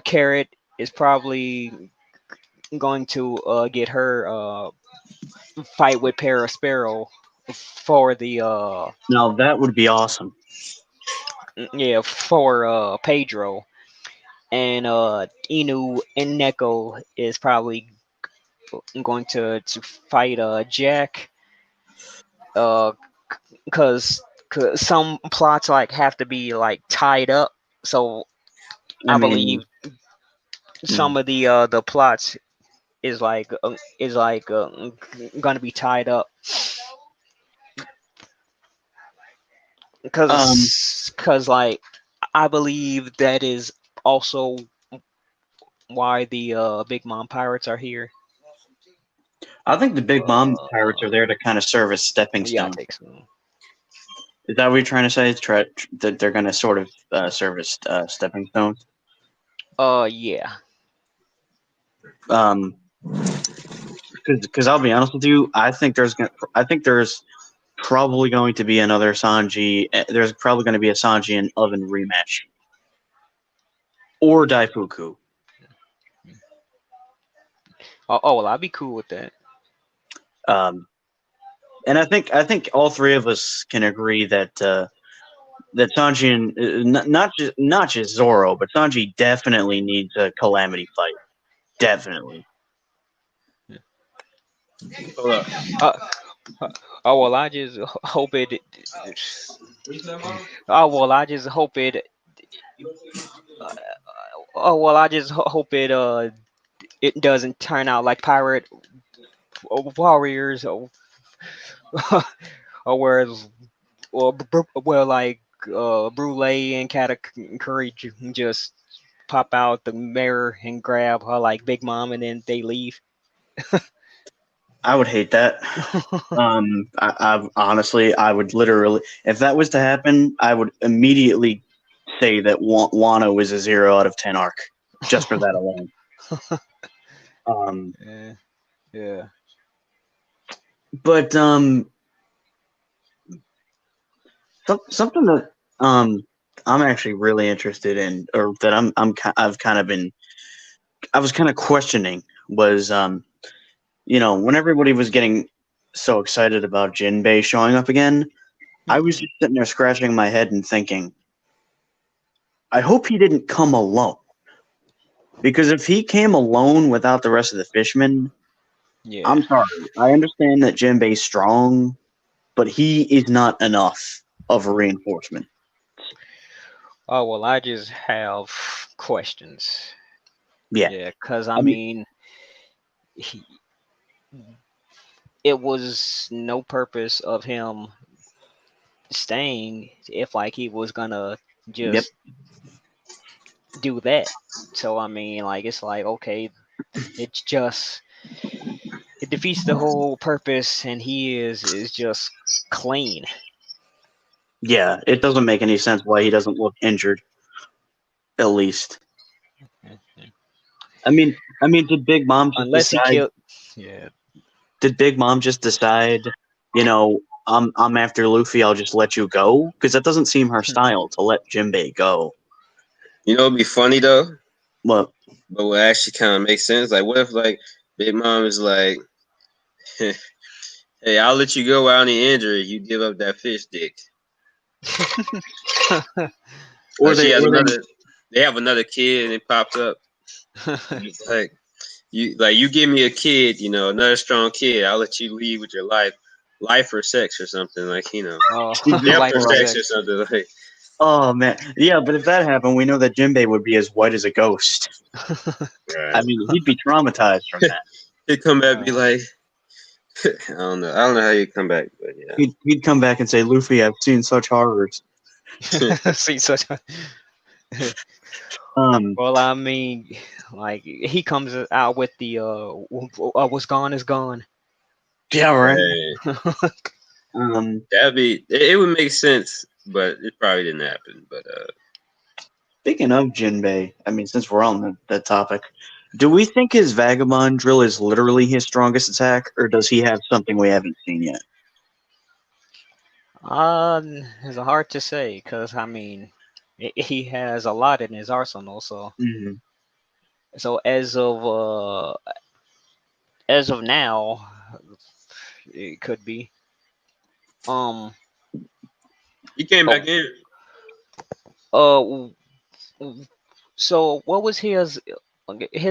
Speaker 4: Carrot is probably going to get her fight with Parasparrow for the
Speaker 1: Now that would be awesome.
Speaker 4: for Pedro. and Inu and Neko is probably going to fight Jack. Uh, because some plots like have to be like tied up. So
Speaker 1: I
Speaker 4: I
Speaker 1: mean,
Speaker 4: believe some of the plots is like gonna be tied up
Speaker 1: um,
Speaker 4: because like I believe that is also why the Big Mom pirates are here.
Speaker 1: I think the Big Mom pirates are
Speaker 4: Uh,
Speaker 1: there to kind of serve as stepping
Speaker 4: yeah, I
Speaker 1: stones.
Speaker 4: think so.
Speaker 1: Is that what you're trying to say? That they're going to sort of serve as stepping stones?
Speaker 4: Yeah.
Speaker 1: Um, because I'll be honest with you, I think there's probably going to be another Sanji. There's probably going to be a Sanji and Oven rematch, or Daifuku.
Speaker 4: Oh well, I'd be cool with that.
Speaker 1: Um, and I think all three of us can agree that that Sanji and not just Zoro, but Sanji definitely needs a Calamity fight. Definitely.
Speaker 2: Hold up.
Speaker 4: Uh, oh well, I just hope it. Oh well, I just hope it. Oh well, I just hope it doesn't turn out like Pirate Warriors or whereas well like Brule and Katakuri just pop out the mirror and grab her like Big Mom and then they leave.
Speaker 1: I would hate that. I honestly, I would literally, if that was to happen, I would immediately say that Wano is a 0 out of 10 arc, just for that alone. Um,
Speaker 4: Yeah, yeah.
Speaker 1: but something that I'm actually really interested in, or that I've kind of been, I was kind of questioning was when everybody was getting so excited about Jinbei showing up again, I was just sitting there scratching my head and thinking, I hope he didn't come alone. Because if he came alone without the rest of the fishmen,
Speaker 4: Yeah.
Speaker 1: I'm sorry. I understand that Jinbei's strong, but he is not enough of a reinforcement.
Speaker 4: Oh well, I just have questions.
Speaker 1: Yeah.
Speaker 4: Yeah, because I
Speaker 1: I mean,
Speaker 4: mean, he, it was no purpose of him staying if like he was gonna
Speaker 1: yep.
Speaker 4: just do that. So I mean, like it's like okay, it's just it defeats the whole purpose, and he is just clean.
Speaker 1: Yeah, it doesn't make any sense why he doesn't look injured, at least. Did Big Mom just
Speaker 4: Unless he
Speaker 1: decide
Speaker 4: killed. Yeah.
Speaker 1: did Big Mom just decide, I'm after Luffy, I'll just let you go? Because that doesn't seem her style to let Jinbei go.
Speaker 2: You know, it'd be funny though,
Speaker 1: Well,
Speaker 2: but what actually kind of makes sense. Like, what if like Big Mom is like, "Hey, I'll let you go without any injury. You give up that fish dick."
Speaker 1: or
Speaker 2: Like she
Speaker 1: they
Speaker 2: has
Speaker 1: or they
Speaker 2: another. They have another kid, and it pops up. It's like you give me a kid, another strong kid. I'll let you leave with your life or sex or something
Speaker 4: Oh,
Speaker 1: exactly
Speaker 2: death
Speaker 4: life
Speaker 2: or
Speaker 4: or
Speaker 1: right.
Speaker 2: sex or
Speaker 4: sex.
Speaker 2: something like.
Speaker 1: Oh man, yeah, but if that happened, we know that Jinbei would be as white as a ghost. I
Speaker 2: Right.
Speaker 1: mean, he'd be traumatized from that.
Speaker 2: He'd come back and be
Speaker 4: Uh,
Speaker 2: like, I don't know. I don't know how you come back, but yeah.
Speaker 1: He'd come back and say, "Luffy, I've seen such horrors."
Speaker 4: see such.
Speaker 1: Um,
Speaker 4: Well, I mean, like he comes out with the what's gone is gone.
Speaker 1: yeah, right.
Speaker 2: Right.
Speaker 1: Um,
Speaker 2: It would make sense, but it probably didn't happen. But
Speaker 1: Speaking of Jinbei, since we're on that topic, do we think his vagabond drill is literally his strongest attack, or does he have something we haven't seen yet?
Speaker 4: It's hard to say because I mean, he has a lot in his arsenal.
Speaker 1: Hmm.
Speaker 4: So as of now, it could be. Um.
Speaker 2: he came
Speaker 4: Oh.
Speaker 2: back in.
Speaker 4: Uh. So what was his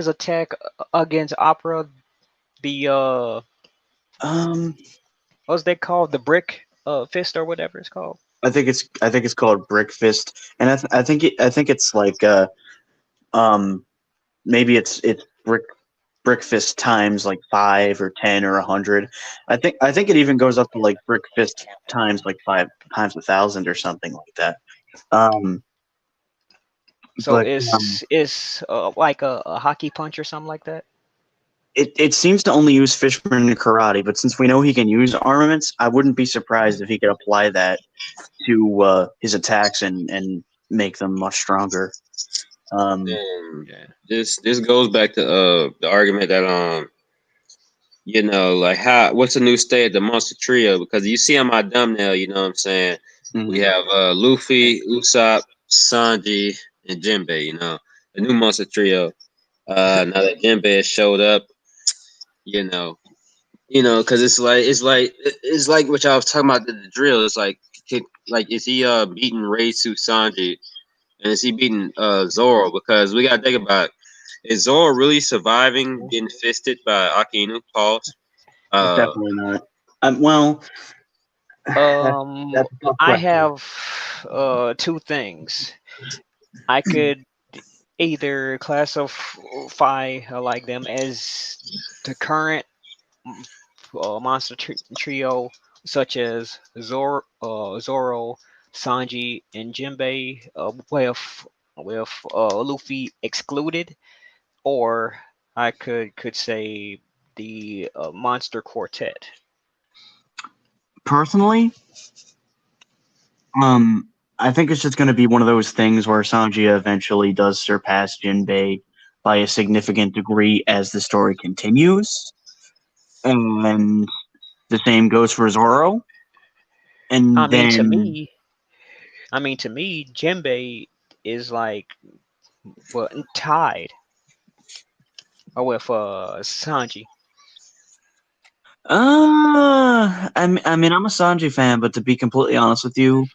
Speaker 4: attack against Opera? The
Speaker 1: Um,
Speaker 4: what's that called? The brick fist or whatever it's called.
Speaker 1: I think it's called Brick Fist, and I think it's like um maybe it's Brick Fist times like 5 or 10 or 100. I think it even goes up to like Brick Fist times like 5 times 1,000 or something like that. Um,
Speaker 4: So
Speaker 1: but
Speaker 4: it's like a hockey punch or something like that.
Speaker 1: it seems to only use Fishman in karate, but since we know he can use armaments, I wouldn't be surprised if he could apply that to his attacks and make them much stronger.
Speaker 2: And
Speaker 4: Yeah.
Speaker 2: this goes back to the argument that like what's the new state of the monster trio? Because you see on my thumbnail, you know what I'm saying? We have Luffy, Usopp, Sanji, and Jinbei, the new monster trio. Now that Jinbei has showed up, you know, because it's like what y'all was talking about the drill. It's like is he beating Reisu Sanji, and is he beating Zoro? Because we gotta think about, is Zoro really surviving getting fisted by Akinu? Pause.
Speaker 1: Definitely not. Well, that's,
Speaker 4: Um,
Speaker 1: that's a tough
Speaker 4: I
Speaker 1: question.
Speaker 4: have two things. I could either classify like them as the current monster trio, such as Zoro, Sanji, and Jinbei, with Luffy excluded, or I could say the monster quartet.
Speaker 1: Personally, Um, I think it's just going to be one of those things where Sanji eventually does surpass Jinbei by a significant degree as the story continues, and the same goes for Zoro.
Speaker 4: I
Speaker 1: And
Speaker 4: mean, to
Speaker 1: then,
Speaker 4: me, Jinbei is like well tied with Sanji.
Speaker 1: I mean, I'm a Sanji fan, but to be completely honest with you,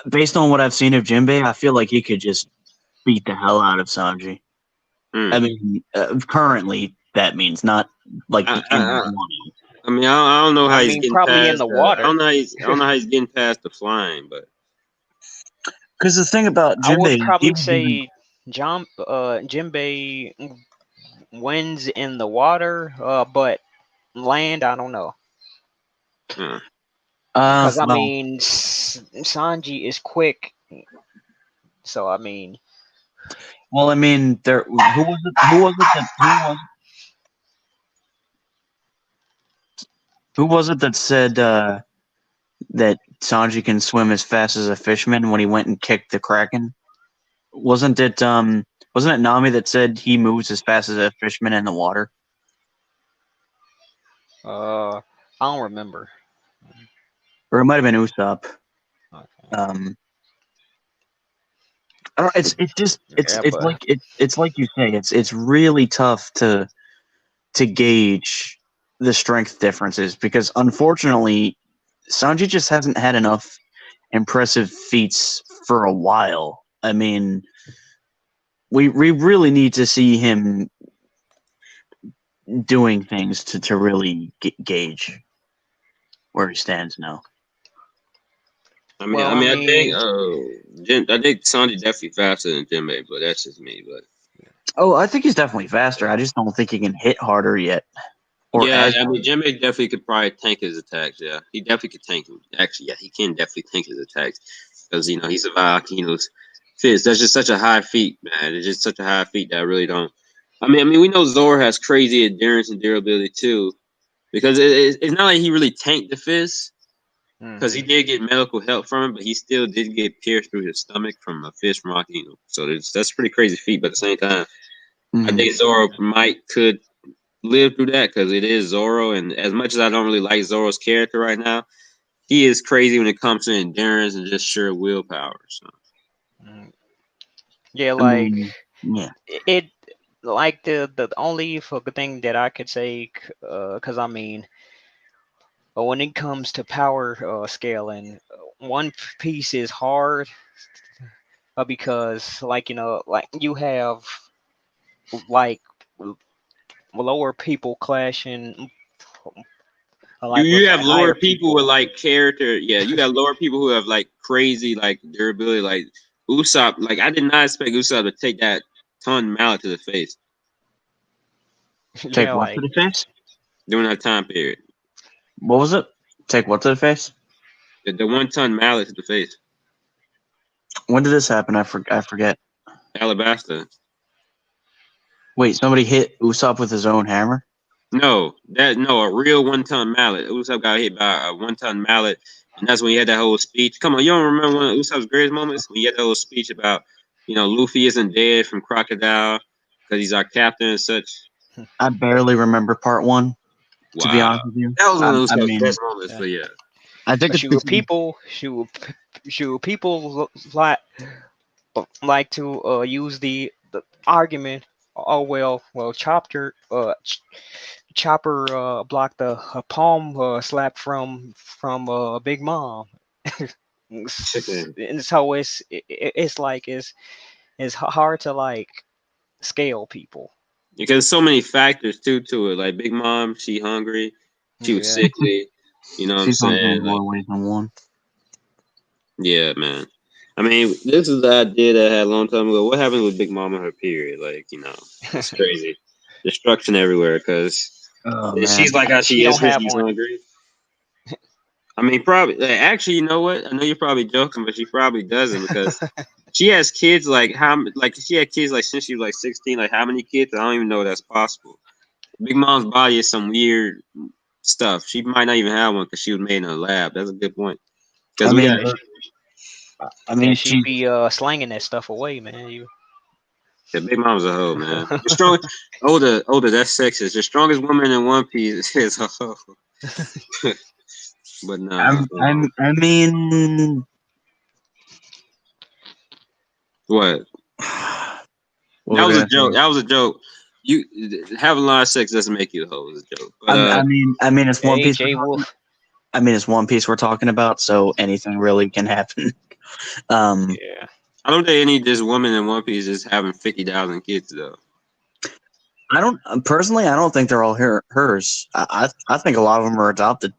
Speaker 1: based on what I've seen of Jinbei, I feel like he could just beat the hell out of Sanji.
Speaker 2: Hmm.
Speaker 1: I mean, currently that means not like
Speaker 2: I,
Speaker 1: in
Speaker 2: I,
Speaker 1: one.
Speaker 2: I mean, I don't know how
Speaker 4: I
Speaker 2: he's
Speaker 4: mean,
Speaker 2: getting
Speaker 4: probably in
Speaker 2: past.
Speaker 4: the
Speaker 2: I don't
Speaker 4: water.
Speaker 2: know I don't know how he's getting past the flying, but
Speaker 1: Because the thing about
Speaker 4: I would
Speaker 1: Jinbei, he
Speaker 4: probably
Speaker 1: was doing
Speaker 4: say Jinbei wins in the water, but land, I don't know.
Speaker 2: uh,
Speaker 4: Because I
Speaker 1: well,
Speaker 4: mean, Sanji is quick, so I mean,
Speaker 1: I mean, there. Who was it? Who was it that said that Sanji can swim as fast as a fishman when he went and kicked the Kraken? Wasn't it Wasn't it Nami that said he moves as fast as a fishman in the water?
Speaker 4: I don't remember.
Speaker 1: Or it might have been Usopp.
Speaker 4: Okay.
Speaker 1: Um, I don't. It's just
Speaker 4: Yeah, but
Speaker 1: it's like you say. It's really tough to gauge the strength differences because unfortunately Sanji just hasn't had enough impressive feats for a while. I mean, we really need to see him doing things to really gauge where he stands now.
Speaker 4: well, I
Speaker 2: I think
Speaker 4: mean,
Speaker 2: I think Sanji definitely faster than Jinbei, but that's just me. But
Speaker 1: Oh, I think he's definitely faster. I just don't think he can hit harder yet, or
Speaker 2: yeah,
Speaker 1: as
Speaker 2: I
Speaker 1: hard.
Speaker 2: mean, Jinbei definitely could probably tank his attacks. Yeah, he definitely could tank him. Actually, yeah, he can definitely tank his attacks because he survived Akinu's fist. That's just such a high feat, man. It's just such a high feat that I really don't. I mean, we know Zoro has crazy endurance and durability too, because it's not like he really tanked the fist, because he
Speaker 4: mhm.
Speaker 2: did get medical help from him, but he still did get pierced through his stomach from a fist from Akinu. So that's a pretty crazy feat. But at the same time, I
Speaker 1: Mhm.
Speaker 2: think Zoro could live through that because it is Zoro, and as much as I don't really like Zoro's character right now, he is crazy when it comes to endurance and just sheer willpower. So
Speaker 4: Mm. Yeah,
Speaker 1: I
Speaker 4: like
Speaker 1: mean, yeah.
Speaker 4: it, like the only good thing that I could say, because I mean, when it comes to power scaling, One Piece is hard because like like you have like lower people clashing
Speaker 2: You
Speaker 4: like
Speaker 2: you
Speaker 4: with
Speaker 2: have
Speaker 4: like
Speaker 2: lower
Speaker 4: higher
Speaker 2: people with
Speaker 4: people.
Speaker 2: like character. Yeah, you got lower people who have like crazy like durability. Like Usopp, like I did not expect Usopp to take that ton mallet to the face
Speaker 1: Take
Speaker 4: Yeah,
Speaker 1: what to
Speaker 4: like
Speaker 1: the face?
Speaker 2: during that time period.
Speaker 1: What was it? Take what to the face?
Speaker 2: The 1 ton mallet to the face.
Speaker 1: When did this happen? I forget.
Speaker 2: Alabasta.
Speaker 1: Wait, somebody hit Usopp with his own hammer?
Speaker 2: No, a real 1 ton mallet. Usopp got hit by a 1 ton mallet, and that's when he had that whole speech. Come on, you don't remember one of Usopp's greatest moments when he had that whole speech about, Luffy isn't dead from Crocodile because he's our captain and such.
Speaker 1: I barely remember part one, to be
Speaker 2: Wow,
Speaker 1: honest with you.
Speaker 2: that was one of
Speaker 1: I
Speaker 2: Usopp's
Speaker 1: mean,
Speaker 2: best moments.
Speaker 4: yeah.
Speaker 2: But yeah,
Speaker 1: I think it's because
Speaker 4: Should people like to use the argument? Oh well, Chopper blocked a palm slap from Big Mom. And so it's like it's hard to like scale people.
Speaker 2: because so many factors too to it. Like Big Mom, she hungry, she was
Speaker 4: Yeah.
Speaker 2: sickly. You know what I'm
Speaker 1: she's on
Speaker 2: saying? Like,
Speaker 1: more ways than one.
Speaker 2: yeah, man. I mean, this is the idea that I had a long time ago. What happened with Big Mom and her period? Like, it's crazy. Destruction everywhere because
Speaker 1: Oh
Speaker 2: she's
Speaker 1: man.
Speaker 2: like how
Speaker 4: She
Speaker 2: she is
Speaker 4: don't
Speaker 2: because
Speaker 4: have
Speaker 2: she's
Speaker 4: one.
Speaker 2: hungry. I mean, probably. Like, actually, you know what? I know you're probably joking, but she probably doesn't because she has kids like like she had kids like since she was like 16. Like how many kids? I don't even know that's possible. Big Mom's body is some weird stuff. She might not even have one because she was made in a lab. That's a good point.
Speaker 1: I
Speaker 2: Because we
Speaker 1: mean,
Speaker 2: got
Speaker 4: Yeah,
Speaker 1: she.
Speaker 4: she be slanging that stuff away, man. You.
Speaker 2: the Big Mom's a hoe, man. The strong, older. That's sexist. The strongest woman in One Piece is a hoe. But nah,
Speaker 1: I mean,
Speaker 2: what?
Speaker 1: what
Speaker 2: That
Speaker 1: was
Speaker 2: was
Speaker 1: I
Speaker 2: a
Speaker 1: gonna
Speaker 2: joke.
Speaker 1: say?
Speaker 2: That was a joke. You having a lot of sex doesn't make you a hoe. It's a joke. But
Speaker 1: I mean, it's One Piece.
Speaker 4: AJ Wolf.
Speaker 1: I mean, it's One Piece we're talking about, so anything really can happen.
Speaker 4: Yeah.
Speaker 2: I don't think any just woman in One Piece is having 50,000 kids though.
Speaker 1: I don't personally. I don't think they're all hers. I think a lot of them are adopted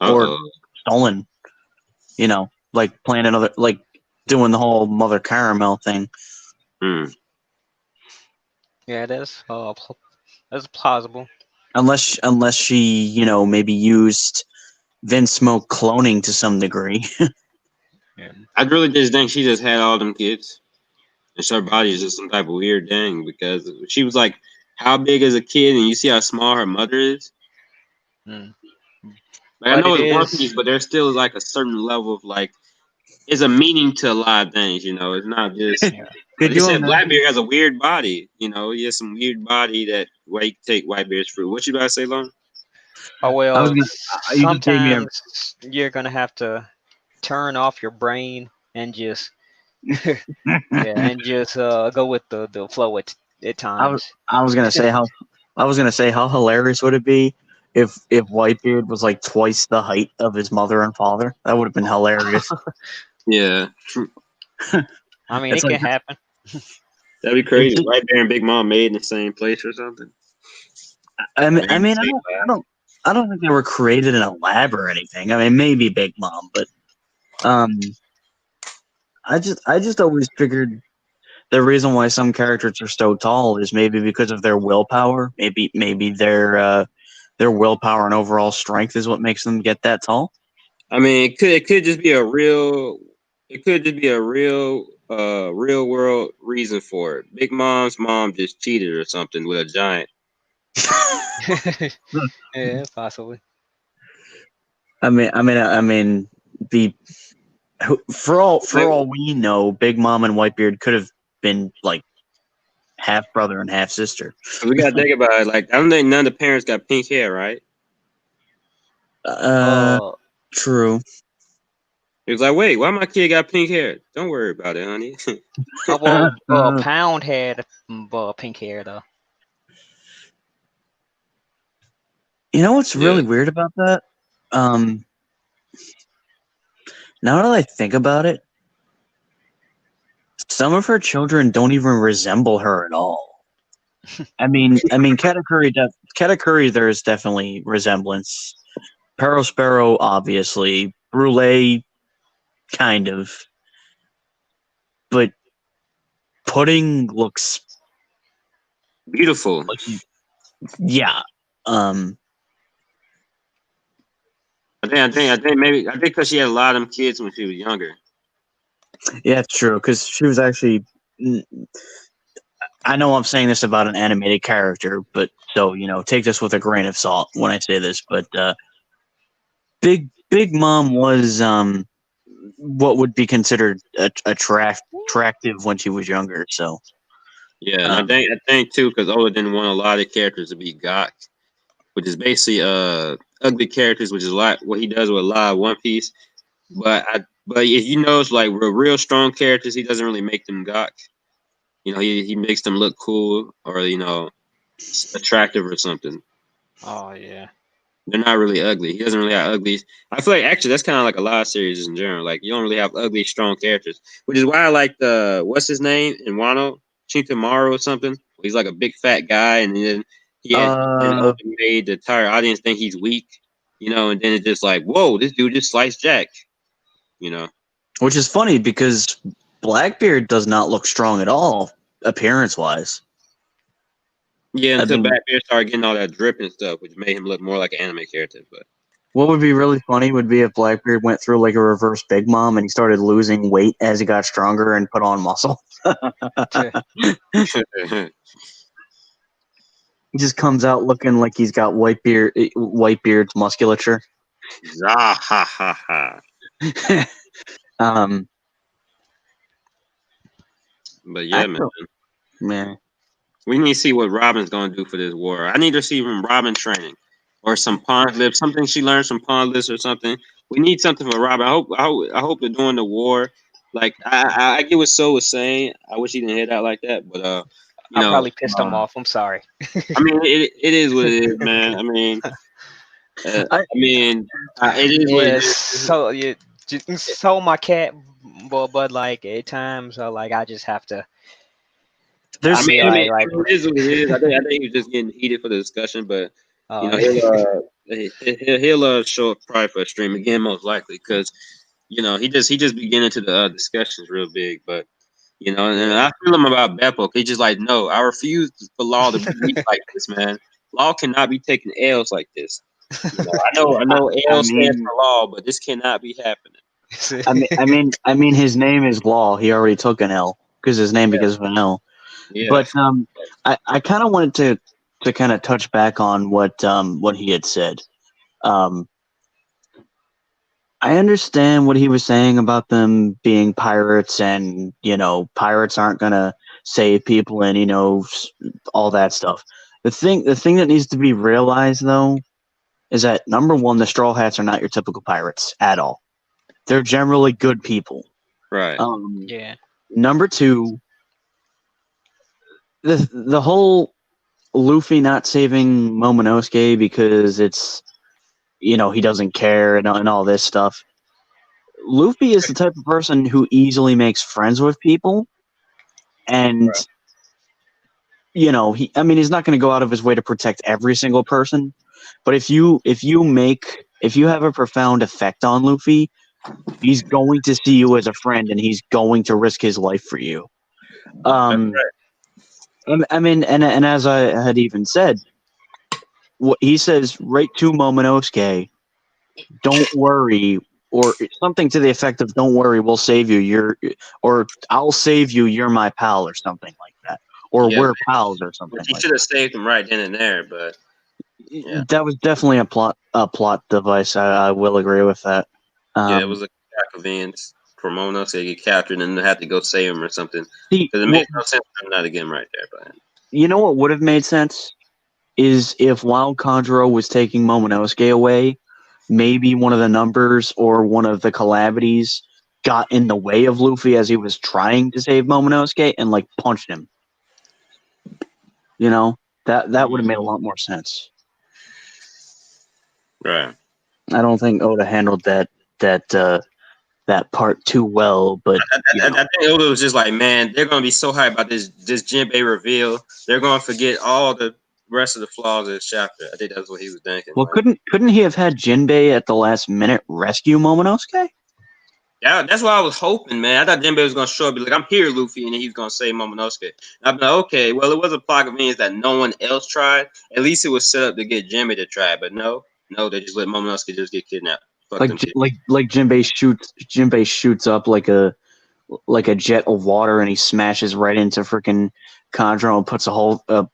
Speaker 1: or
Speaker 2: Uh-oh.
Speaker 1: stolen. Like playing another, like doing the whole Mother Caramel thing.
Speaker 2: Hmm.
Speaker 4: Yeah, that's plausible.
Speaker 1: Unless she, maybe used Vince Smoke cloning to some degree.
Speaker 4: Yeah.
Speaker 2: I really just think she just had all them kids. And her body is just some type of weird thing because she was like how big as a kid and you see how small her mother is.
Speaker 4: Mm.
Speaker 2: Like I
Speaker 4: But
Speaker 2: know
Speaker 4: it
Speaker 2: it's One
Speaker 4: is.
Speaker 2: Piece, but there still is like a certain level of like it's a meaning to a lot of things, It's not just
Speaker 4: Yeah.
Speaker 2: like
Speaker 1: Could
Speaker 2: you
Speaker 1: you
Speaker 2: said,
Speaker 1: imagine?
Speaker 2: Blackbeard has a weird body, He has some weird body that why you take Whitebeard's fruit. What you about to say, Long?
Speaker 4: Oh
Speaker 1: I was
Speaker 4: well,
Speaker 1: gonna. You just gave me a.
Speaker 4: sometimes you're gonna have to turn off your brain and just yeah, and just go with the flow at times.
Speaker 1: I was gonna say how hilarious would it be if Whitebeard was like twice the height of his mother and father? That would have been hilarious.
Speaker 2: Yeah.
Speaker 4: I mean,
Speaker 1: It's
Speaker 4: it
Speaker 1: like
Speaker 4: can happen.
Speaker 2: That'd be crazy. Whitebeard and Big Mom made in the same place or something.
Speaker 1: I
Speaker 2: Maybe
Speaker 1: mean,
Speaker 2: same lab.
Speaker 1: I don't think they were created in a lab or anything. I mean, maybe Big Mom, but um, I just always figured the reason why some characters are so tall is maybe because of their willpower. Maybe their willpower and overall strength is what makes them get that tall.
Speaker 2: I mean, it could just be a real real world reason for it. Big Mom's mom just cheated or something with a giant.
Speaker 4: Yeah, possibly.
Speaker 1: I mean, the for all we know, Big Mom and Whitebeard could have been like half brother and half sister.
Speaker 2: We gotta think about it. Like I don't think none of the parents got pink hair, right?
Speaker 4: Uh,
Speaker 1: True.
Speaker 2: He was like, wait, why my kid got pink hair? Don't worry about it, honey.
Speaker 4: Pound had pink hair though.
Speaker 1: You know what's
Speaker 2: Yeah.
Speaker 1: really weird about that? Now that I think about it, Some of her children don't even resemble her at all. I mean, Katakuri, there's definitely resemblance. Sparrow, obviously. Brule, kind of. But Pudding looks
Speaker 2: beautiful.
Speaker 1: Yeah.
Speaker 2: I think because she had a lot of them kids when she was younger.
Speaker 1: Yeah, it's true. Because she was actually. I know I'm saying this about an animated character, but so take this with a grain of salt when I say this. But Big Mom was what would be considered attractive when she was younger. So
Speaker 2: yeah, and I think too because Oda didn't want a lot of characters to be gawk, which is basically ugly characters, which is like what he does with a lot of One Piece. But if you notice, like real strong characters, he doesn't really make them gawk. He makes them look cool or attractive or something.
Speaker 4: Oh yeah.
Speaker 2: They're not really ugly. He doesn't really have ugly. I feel like actually that's kind of like a lot of series in general. Like you don't really have ugly, strong characters, which is why I like the what's his name in Wano, Chintamaro or something. He's like a big fat guy, and then he had made the entire audience think he's weak, and then it's just like, whoa, this dude just sliced Jack,
Speaker 1: Which is funny because Blackbeard does not look strong at all, appearance-wise.
Speaker 2: Yeah, until Blackbeard started getting all that drip and stuff, which made him look more like an anime character. But
Speaker 1: what would be really funny would be if Blackbeard went through like a reverse Big Mom and he started losing weight as he got stronger and put on muscle. He just comes out looking like he's got Whitebeard's musculature.
Speaker 2: Ha ha ha ha. But yeah,
Speaker 1: man.
Speaker 2: We need to see what Robin's going to do for this war. I need to see from Robin training or some Pond Lips, something she learns from Pond Lips or something. We need something for Robin. I hope they're doing the war. Like I get what So was saying. I wish he didn't head out like that, but
Speaker 4: I probably pissed him off. I'm sorry.
Speaker 2: I mean, it is what it is, man. I mean, it is what it is.
Speaker 4: So my cat, but like at times, like I just have to.
Speaker 2: It is what it is. I think he was just getting heated for the discussion, but he'll show up probably for a stream again, most likely, because he just be getting into the discussions real big. But and I feel him about Beppo. He's just like, no, I refuse for Law to be like this, man. Law cannot be taking L's like this. I know L stands for Law, but this cannot be happening.
Speaker 1: I mean, his name is Law. He already took an L because his name begins with an L. Yeah. But I kind of wanted to kind of touch back on what he had said. I understand what he was saying about them being pirates, and pirates aren't gonna save people, and all that stuff. The thing that needs to be realized though is that number one, the Straw Hats are not your typical pirates at all. They're generally good people.
Speaker 2: Right.
Speaker 4: Yeah.
Speaker 1: Number two, the whole Luffy not saving Momonosuke because it's he doesn't care and all this stuff. Luffy is the type of person who easily makes friends with people, and he's not going to go out of his way to protect every single person. But if you have a profound effect on Luffy, he's going to see you as a friend, and he's going to risk his life for you. And as I had even said, what he says right to Momonosuke, don't worry, or something to the effect of, don't worry, we'll save you, or I'll save you, you're my pal, or something like that. Or we're pals or something.
Speaker 2: He should have saved him right then and there, but
Speaker 1: that was definitely a plot device. I will agree with that.
Speaker 2: It was a convenience for Momonosuke to get captured and have to go save him or something. Because it makes no sense for him not to get him right there. But
Speaker 1: you know what would have made sense is if while Kanjuro was taking Momonosuke away, maybe one of the numbers or one of the calamities got in the way of Luffy as he was trying to save Momonosuke and punched him. That would have made a lot more sense.
Speaker 2: Right.
Speaker 1: I don't think Oda handled that that part too well, but
Speaker 2: I think Oda was just like, man, they're gonna be so hyped about this Jinbei reveal, they're gonna forget all the rest of the flaws of this chapter. I think that's what he was thinking.
Speaker 1: well, couldn't he have had Jinbei at the last minute rescue Momonosuke?
Speaker 2: Yeah, that's what I was hoping, man. I thought Jinbei was gonna show up, be like, "I'm here, Luffy," and then he's gonna save Momonosuke. And I'm like, okay, well, it was a plot convenience that no one else tried. At least it was set up to get Jinbei to try, but no, they just let Momonosuke just get kidnapped. Fuck them kids.
Speaker 1: Like Jinbei shoots up like a jet of water, and he smashes right into freaking Kandro and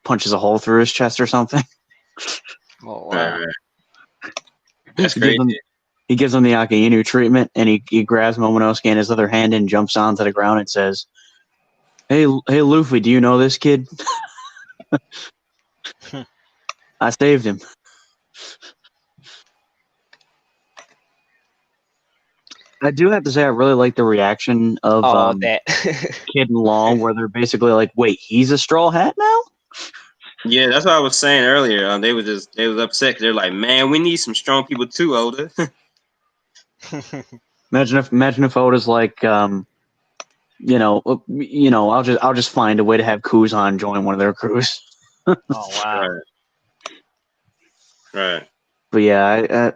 Speaker 1: punches a hole through his chest or something.
Speaker 4: Oh wow,
Speaker 2: Right. That's crazy.
Speaker 1: He gives him the Akainu treatment, and he grabs Momonosuke in his other hand and jumps onto the ground and says, Hey, Luffy, do you know this kid? I saved him. I do have to say I really like the reaction of
Speaker 4: that
Speaker 1: Kid and Law, where they're basically like, wait, he's a Straw Hat now?
Speaker 2: Yeah, that's what I was saying earlier. They was upset because they're like, man, we need some strong people too, Oda.
Speaker 1: Imagine if Oda's like, I'll just find a way to have Kuzan join one of their crews.
Speaker 4: Oh wow!
Speaker 2: Right.
Speaker 1: But yeah,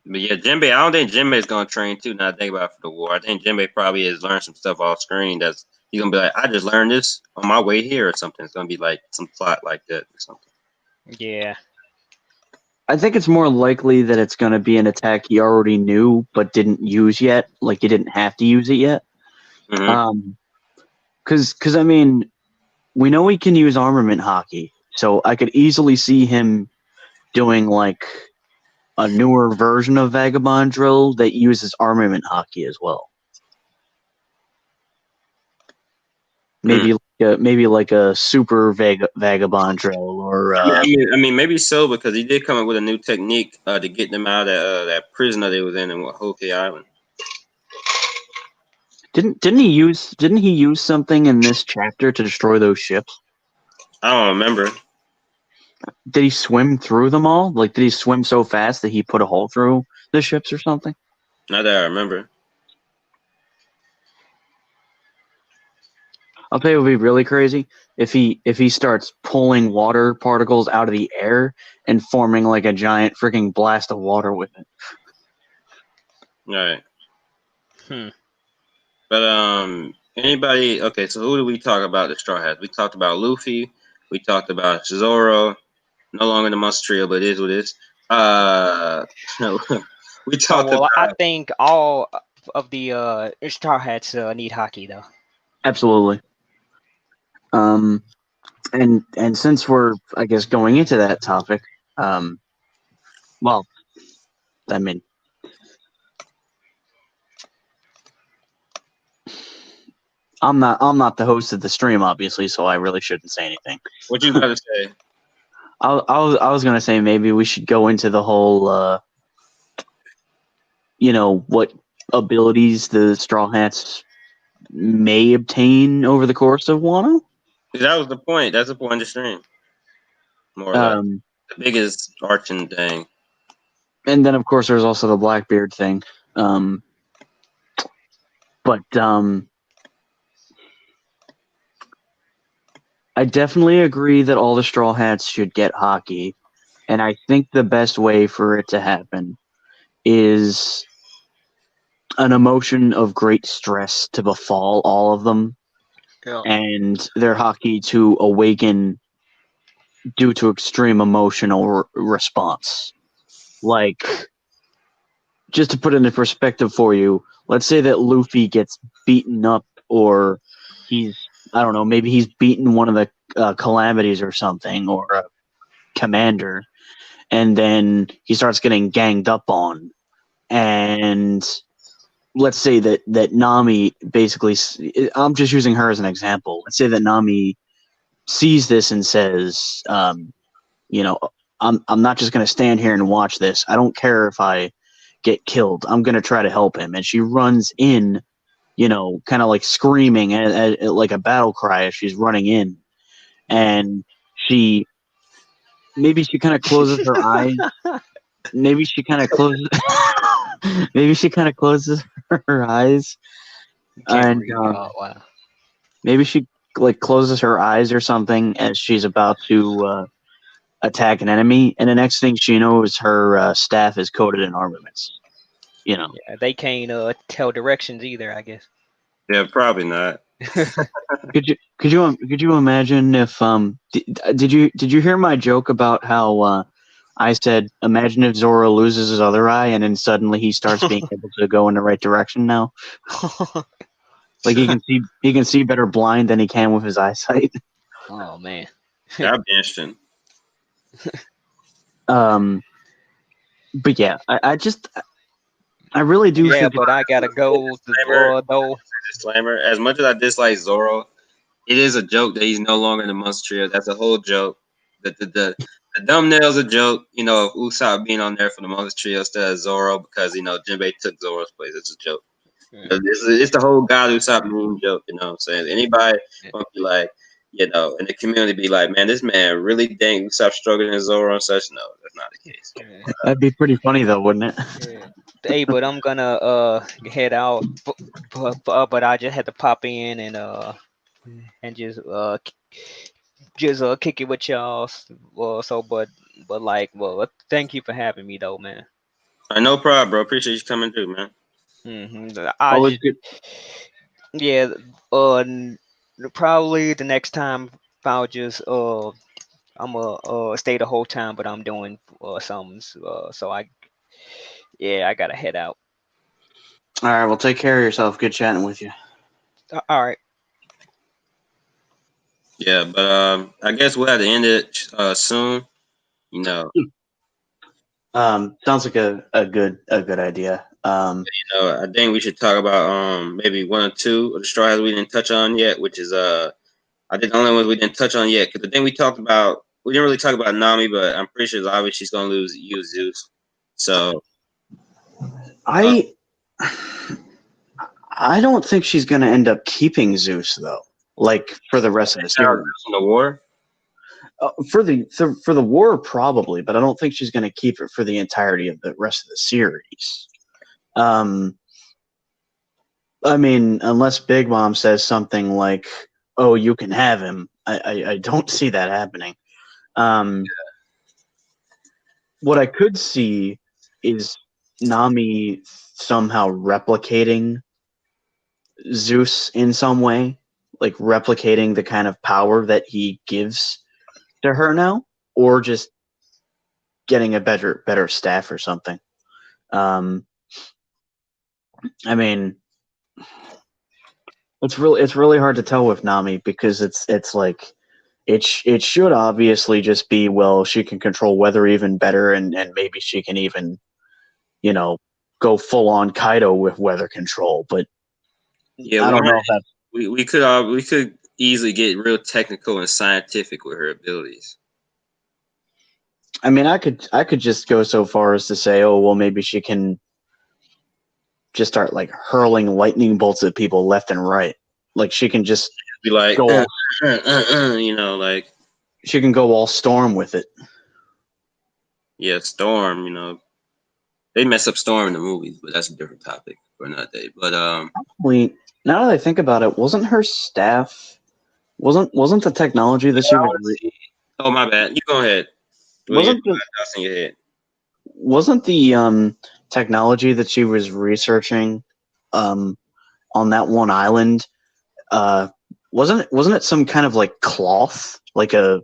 Speaker 2: But yeah, Jinbei, I don't think Jinbei's gonna train too. Now I think about it for the war. I think Jinbei probably has learned some stuff off screen. That's he's gonna be like, I just learned this on my way here or something. It's gonna be like some plot like that or something.
Speaker 4: Yeah.
Speaker 1: I think it's more likely that it's going to be an attack he already knew but didn't use yet. Like he didn't have to use it yet.
Speaker 2: Mm-hmm.
Speaker 1: Because I mean, we know he can use armament hockey, so I could easily see him doing like a newer version of Vagabond Drill that uses armament hockey as well. Maybe like a super Vagabond Drill, or
Speaker 2: I mean, maybe so, because he did come up with a new technique to get them out of that prison that they was in Whole Island.
Speaker 1: Didn't he use something in this chapter to destroy those ships?
Speaker 2: I don't remember.
Speaker 1: Did he swim through them all? Like, did he swim so fast that he put a hole through the ships or something?
Speaker 2: Not that I remember.
Speaker 1: I'll tell you what would be really crazy if he starts pulling water particles out of the air and forming like a giant freaking blast of water with it.
Speaker 2: Right. But anybody? Okay, so who do we talk about? The Straw Hats. We talked about Luffy. We talked about Zoro. No longer the Monster Trio, but it is what it is. We talked about.
Speaker 4: I think all of the Straw Hats need hockey though.
Speaker 1: Absolutely. And since we're, I guess, going into that topic, well, I mean, I'm not the host of the stream, obviously, so I really shouldn't say anything.
Speaker 2: What you got to say?
Speaker 1: I was gonna say maybe we should go into the whole, what abilities the Straw Hats may obtain over the course of WANO.
Speaker 2: That was the point. That's the point of the stream. More or less. The biggest arching thing.
Speaker 1: And then, of course, there's also the Blackbeard thing. But I definitely agree that all the Straw Hats should get hockey. And I think the best way for it to happen is an emotion of great stress to befall all of them.
Speaker 4: Yeah.
Speaker 1: And their hockey to awaken due to extreme emotional response. Like, just to put it into perspective for you, let's say that Luffy gets beaten up, or maybe he's beaten one of the calamities or something, or a commander, and then he starts getting ganged up on. And let's say that Nami basically, I'm just using her as an example. Let's say that Nami sees this and says, I'm not just going to stand here and watch this. I don't care if I get killed. I'm going to try to help him. And she runs in, kind of like screaming like a battle cry as she's running in. And she maybe she kind of closes her eyes. Maybe she kind of closes. Maybe she kind of closes her eyes,
Speaker 4: Can't
Speaker 1: and
Speaker 4: read. Oh wow.
Speaker 1: maybe she like closes her eyes or something as she's about to attack an enemy, and the next thing she knows, her staff is coated in armaments. You know.
Speaker 4: Yeah, they can't tell directions either, I guess.
Speaker 2: Yeah, probably not.
Speaker 1: Could you imagine if did you hear my joke about how I said imagine if Zoro loses his other eye and then suddenly he starts being able to go in the right direction now? Like he can see better blind than he can with his eyesight.
Speaker 4: Oh man.
Speaker 2: That'd be interesting.
Speaker 1: But yeah, I really do
Speaker 4: Yeah,
Speaker 1: think
Speaker 4: but I gotta go though.
Speaker 2: Disclaimer: as much as I dislike Zoro, it is a joke that he's no longer in the Monster Trio. That's a whole joke. The thumbnail's a joke. You know, of Usopp being on there for the Monster Trio instead of Zoro because Jinbei took Zoro's place. It's a joke.
Speaker 4: Yeah.
Speaker 2: It's the whole God Usopp meme joke. You know what I'm saying? Anybody want to be like, in the community be like, man, this man really think Usopp struggling in Zoro and such. No, that's not the case.
Speaker 4: Yeah.
Speaker 1: that'd be pretty funny though, wouldn't it?
Speaker 4: Yeah. Hey, but I'm gonna head out, but I just had to pop in and just kick it with y'all. But like, well, thank you for having me though, man.
Speaker 2: No problem, bro. Appreciate you coming through, man.
Speaker 4: I
Speaker 1: Always
Speaker 4: just,
Speaker 1: good.
Speaker 4: yeah, probably the next time I'll just I'm stay the whole time, but I'm doing something. So I gotta head out.
Speaker 1: All right, well, take care of yourself. Good chatting with you.
Speaker 4: All right.
Speaker 2: Yeah, but I guess we'll have to end it soon. You know,
Speaker 1: Sounds like a good idea.
Speaker 2: I think we should talk about maybe one or two of the Straw Hats we didn't touch on yet, which is I think the only ones we didn't touch on yet because the thing we talked about we didn't really talk about Nami, but I'm pretty sure it's obvious she's gonna use Zeus. So
Speaker 1: I don't think she's going to end up keeping Zeus though. Like for the rest of the series.
Speaker 2: In the war.
Speaker 1: For the war, probably, but I don't think she's going to keep it for the entirety of the rest of the series. I mean, unless Big Mom says something like, "Oh, you can have him," I don't see that happening. What I could see is Nami somehow replicating Zeus in some way, like replicating the kind of power that he gives to her now, or just getting a better staff or something. I mean, it's really hard to tell with Nami because it's like it should obviously just be, well, she can control weather even better, and maybe she can even go full on Kaido with weather control, but
Speaker 2: yeah,
Speaker 1: I don't know if that's
Speaker 2: we could easily get real technical and scientific with her abilities.
Speaker 1: I mean, I could just go so far as to say, oh, well, maybe she can just start like hurling lightning bolts at people left and right. Like she can just
Speaker 2: be like,
Speaker 1: go
Speaker 2: like
Speaker 1: she can go all Storm with it.
Speaker 2: Yeah, Storm. They mess up Storm in the movies, but that's a different topic for another day. But
Speaker 1: Actually, now that I think about it, wasn't her staff wasn't the technology that she was?
Speaker 2: Oh, my bad. You go ahead.
Speaker 1: Wasn't the technology that she was researching on that one island? Wasn't it some kind of like cloth, like a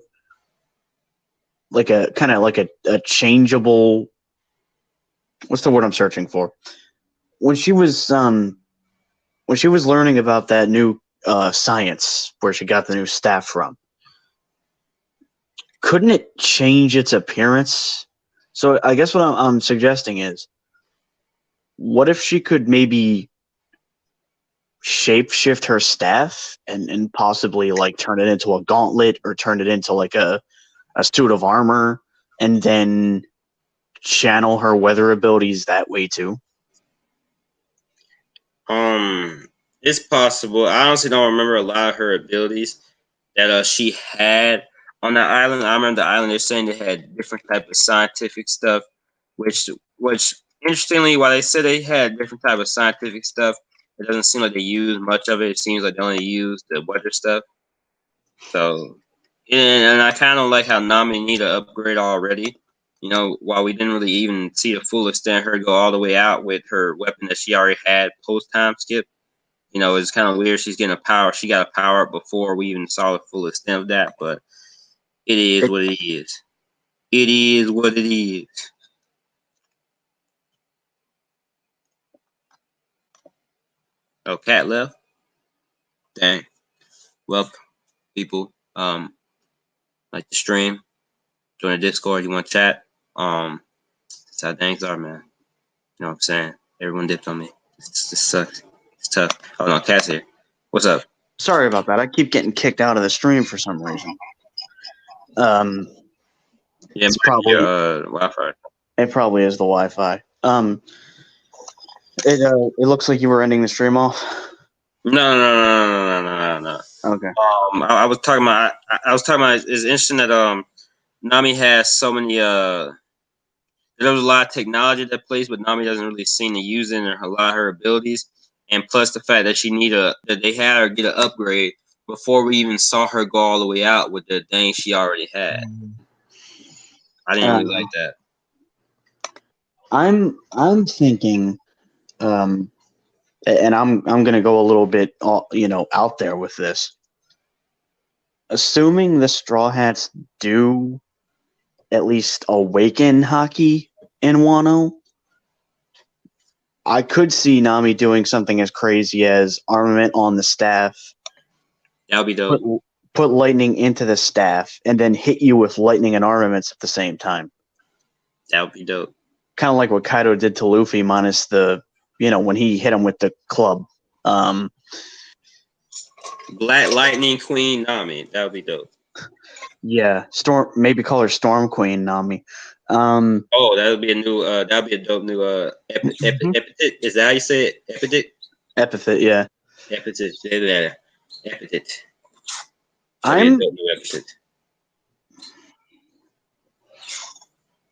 Speaker 1: kind of like a changeable? What's the word I'm searching for? When she was learning about that new science where she got the new staff from, couldn't it change its appearance? So I guess what I'm suggesting is, what if she could maybe shape shift her staff and possibly like turn it into a gauntlet or turn it into like a suit of armor and then channel her weather abilities that way too?
Speaker 2: It's possible. I honestly don't remember a lot of her abilities that she had on that island. I remember the island. They're saying they had different type of scientific stuff, which interestingly, while they said they had different type of scientific stuff, it doesn't seem like they use much of it. It seems like they only use the weather stuff. So, and I kind of like how Nami need to upgrade already. You know, while we didn't really even see the full extent her go all the way out with her weapon that she already had post time skip. You know, it's kind of weird. She's getting a power. She got a power up before we even saw the full extent of that. But it is what it is. It is what it is. Oh, Cat left. Dang. Well, people, like the stream, join the Discord. You want to chat? That's how things are, man. You know what I'm saying? Everyone dipped on me. It just sucks. It's tough. Oh no, Cat's here. What's up?
Speaker 1: Sorry about that. I keep getting kicked out of the stream for some reason.
Speaker 2: Yeah,
Speaker 1: it's probably
Speaker 2: Wi-Fi.
Speaker 1: It probably is the Wi-Fi. It looks like you were ending the stream off.
Speaker 2: No.
Speaker 1: Okay.
Speaker 2: I was talking about. I was talking about. It's interesting that Nami has so many. There was a lot of technology that plays, but Nami doesn't really seem to use it in a lot of her abilities. And plus the fact that that they had her get an upgrade before we even saw her go all the way out with the thing she already had. I didn't really like that.
Speaker 1: I'm thinking, and I'm gonna go a little bit, out there with this. Assuming the Straw Hats do at least awaken Haki in Wano, I could see Nami doing something as crazy as armament on the staff.
Speaker 2: That would be dope.
Speaker 1: Put lightning into the staff and then hit you with lightning and armaments at the same time.
Speaker 2: That would be dope.
Speaker 1: Kind of like what Kaido did to Luffy, minus the, when he hit him with the club.
Speaker 2: Black Lightning Queen Nami. That would be dope.
Speaker 1: Yeah, maybe call her Storm Queen Nami.
Speaker 2: Oh, that would be a new. That would be a dope new epithet. Is that how you say it? Epithet.
Speaker 1: Epithet, yeah.
Speaker 2: Epithet. Yeah, epithet.
Speaker 1: I'm.
Speaker 2: New epithet.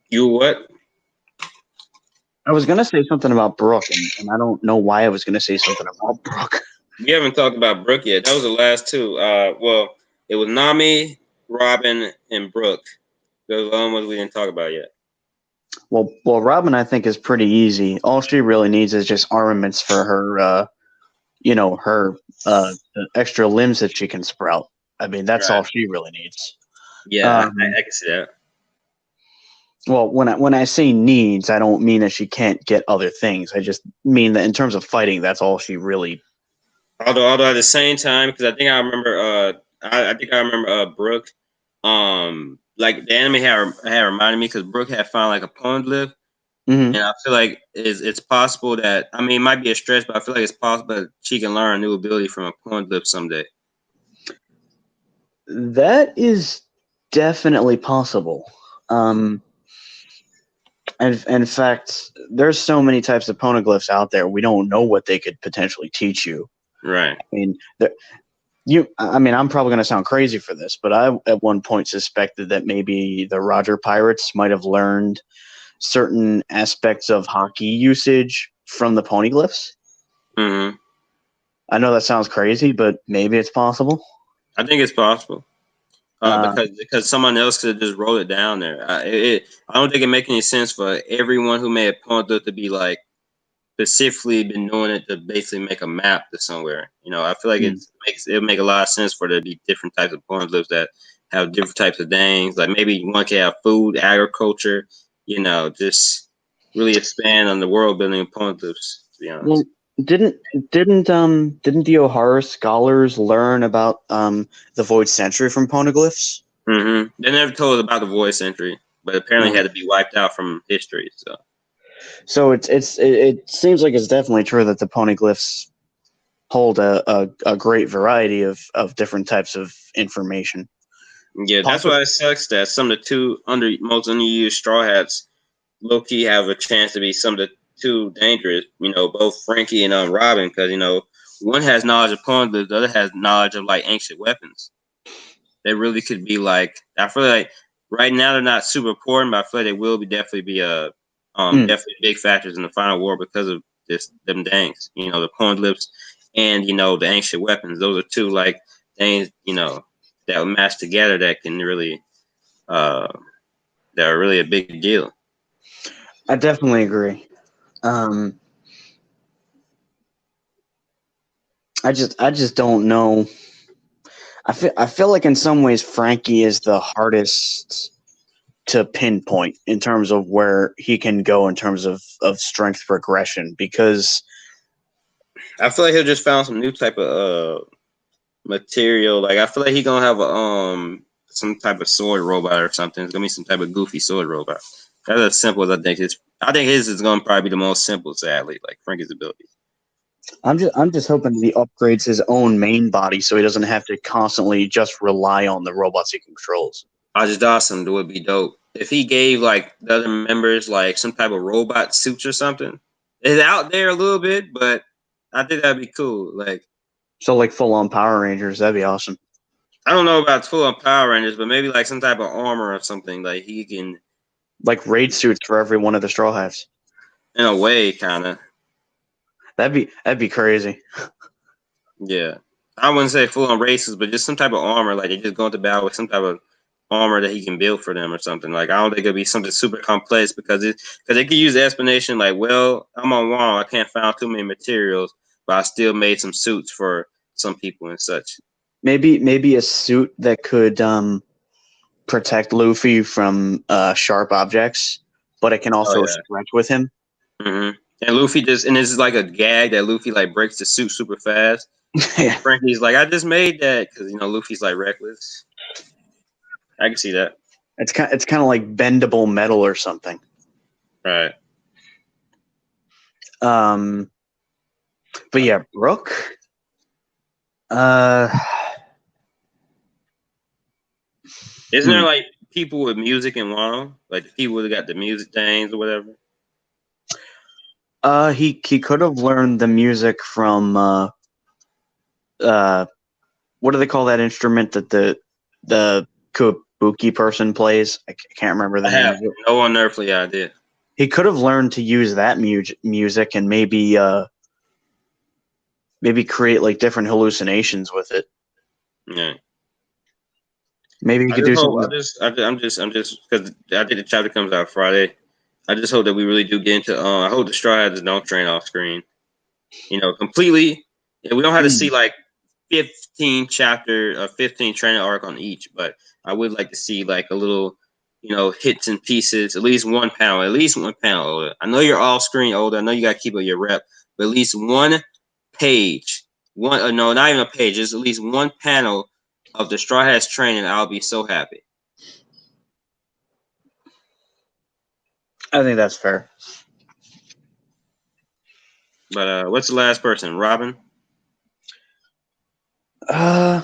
Speaker 2: You what?
Speaker 1: I was gonna say something about Brooke, and I don't know why I was gonna say something about Brooke.
Speaker 2: We haven't talked about Brooke yet. That was the last two. Well, it was Nami, Robin, and Brooke. Those are the only ones we didn't talk about yet.
Speaker 1: Well, Robin, I think, is pretty easy. All she really needs is just armaments for her, her extra limbs that she can sprout. I mean, that's all she really needs.
Speaker 2: Yeah, I can see that.
Speaker 1: Well, when I say needs, I don't mean that she can't get other things. I just mean that in terms of fighting, that's all she really.
Speaker 2: Although at the same time, because I think I remember, Brooke. Like the anime had reminded me because Brooke had found like a poneglyph, and I feel like it's possible that it might be a stretch, but I feel like it's possible that she can learn a new ability from a poneglyph someday.
Speaker 1: That is definitely possible. And in fact, there's so many types of poneglyphs out there. We don't know what they could potentially teach you.
Speaker 2: Right.
Speaker 1: I mean, I'm probably going to sound crazy for this, but I at one point suspected that maybe the Roger Pirates might have learned certain aspects of Haki usage from the poneglyphs.
Speaker 2: Mm-hmm.
Speaker 1: I know that sounds crazy, but maybe it's possible.
Speaker 2: I think it's possible. Because someone else could have just wrote it down there. I don't think it makes any sense for everyone who made a poneglyph to be like specifically been doing it to basically make a map to somewhere. I feel like it make a lot of sense for there to be different types of poneglyphs that have different types of things. Like maybe one can have food, agriculture. Just really expand on the world building of poneglyphs. To be honest.
Speaker 1: Well, didn't the O'Hara scholars learn about the Void Century from poneglyphs?
Speaker 2: Mm-hmm. They never told us about the Void Century, but apparently it had to be wiped out from history.
Speaker 1: So it seems like it's definitely true that the poneglyphs hold a great variety of different types of information.
Speaker 2: Yeah, that's why it sucks that some of the two most underused Straw Hats low-key have a chance to be some of the two dangerous, both Frankie and Robin, because, one has knowledge of poneglyphs, the other has knowledge of, like, ancient weapons. they really could be like. I feel like right now they're not super important, but I feel like they will be definitely be definitely big factors in the final war because of them dangs. You know, the point lips and the ancient weapons. Those are two like things that will match together that can really that are really a big deal.
Speaker 1: I definitely agree. I just don't know. I feel like in some ways Frankie is the hardest to pinpoint in terms of where he can go in terms of strength progression, because
Speaker 2: I feel like he'll just found some new type of material. Like I feel like he's gonna have a some type of sword robot or something. It's gonna be some type of goofy sword robot. That's as simple as I think his. I think his is gonna probably be the most simple, sadly, like Frankie's abilities.
Speaker 1: I'm just hoping that he upgrades his own main body so he doesn't have to constantly just rely on the robots he controls.
Speaker 2: Ajit Dawson would be dope if he gave like the other members like some type of robot suits or something. It's out there a little bit, but I think that'd be cool. Like
Speaker 1: full on Power Rangers, that'd be awesome.
Speaker 2: I don't know about full on Power Rangers, but maybe like some type of armor or something. Like he can
Speaker 1: like raid suits for every one of the Straw Hats.
Speaker 2: In a way, kind of.
Speaker 1: That'd be crazy.
Speaker 2: Yeah, I wouldn't say full on races, but just some type of armor. Like they just go into battle with some type of armor that he can build for them or something. Like I don't think it'll be something super complex because they could use the explanation like, well, I'm on WANO, I can't find too many materials, but I still made some suits for some people and such.
Speaker 1: Maybe a suit that could protect Luffy from sharp objects, but it can also stretch with him.
Speaker 2: Mm-hmm. And Luffy this is like a gag that Luffy like breaks the suit super fast.
Speaker 1: Yeah.
Speaker 2: Frankie's like, I just made that because Luffy's like reckless. I can see that.
Speaker 1: It's kind of like bendable metal or something.
Speaker 2: Right.
Speaker 1: But yeah, Brook.
Speaker 2: Isn't there like people with music in WANO? Like the people that got the music things or whatever?
Speaker 1: He could have learned the music from what do they call that instrument that the kabuki person plays? I can't remember the name of it.
Speaker 2: No unearthly idea.
Speaker 1: He could have learned to use that music and maybe create like different hallucinations with it.
Speaker 2: Yeah.
Speaker 1: Maybe he could do something.
Speaker 2: I'm just because I think the chapter comes out Friday. I just hope that we really do get into. I hope the Straw Hats don't train off screen. Completely. Yeah, we don't have to see like 15 training arc on each, but I would like to see like a little, hits and pieces. At least one panel. Oda. I know you're off screen, Oda. I know you got to keep up your rep, but at least one page. No, not even a page. Just at least one panel of the Straw Hats training. I'll be so happy.
Speaker 1: I think that's fair.
Speaker 2: But what's the last person? Robin?
Speaker 1: Are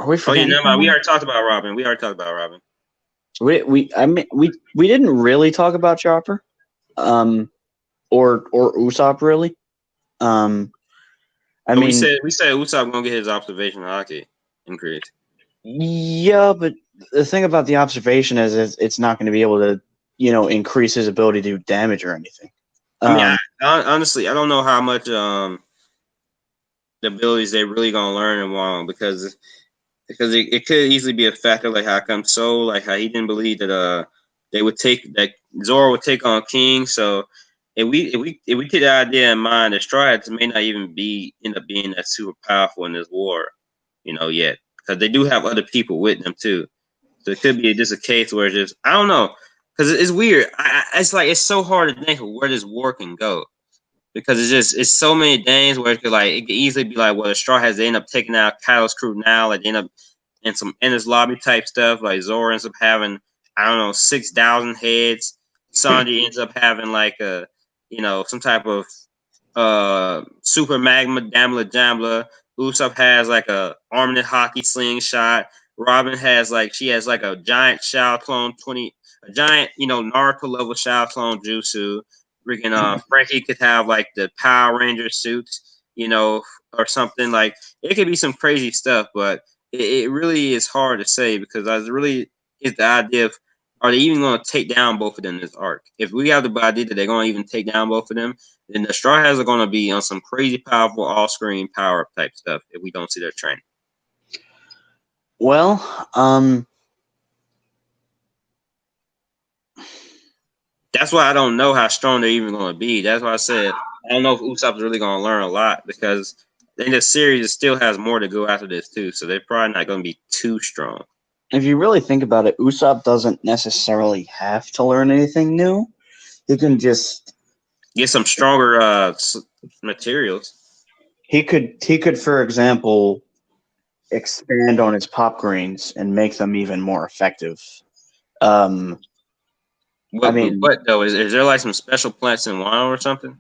Speaker 1: we forgetting?
Speaker 2: Oh yeah, never mind. We already talked about Robin.
Speaker 1: We didn't really talk about Chopper, or Usopp really.
Speaker 2: We said Usopp gonna get his observation hockey increased.
Speaker 1: Yeah, but the thing about the observation is it's not going to be able to, increase his ability to do damage or anything.
Speaker 2: Honestly, I don't know how much the abilities they really gonna learn in WANO because it could easily be a factor like how come so like how he didn't believe that Zoro would take on King. So if we keep the idea in mind, the Straw Hats may not even end up being that super powerful in this war, yet because they do have other people with them too. So it could be just a case where it's just I don't know because it's weird. It's so hard to think of where this war can go. Because it's so many things where it could easily be like, well, the Straw Hats they end up taking out Kyle's crew now, like they end up in some endless lobby type stuff. Like Zoro ends up having 6,000 heads. Sanji ends up having some type of super magma damla jambla. Usopp has like a armament hockey slingshot. Robin has a giant Shao clone a giant Naruto level Shao clone jutsu. Freaking Frankie could have like the Power Ranger suits, or something like it could be some crazy stuff. But it really is hard to say because I really is the idea of are they even going to take down both of them in this arc? If we have the idea that they're going to even take down both of them, then the Straw Hats are going to be on some crazy powerful off-screen power-up type stuff if we don't see their training.
Speaker 1: Well,
Speaker 2: that's why I don't know how strong they're even going to be. That's why I said I don't know if Usopp's really going to learn a lot because in this series it still has more to go after this too. So they're probably not going to be too strong.
Speaker 1: If you really think about it, Usopp doesn't necessarily have to learn anything new. He can just
Speaker 2: get some stronger materials.
Speaker 1: He could, for example, expand on his pop greens and make them even more effective.
Speaker 2: What though? Is there like some special plants in WANO or something?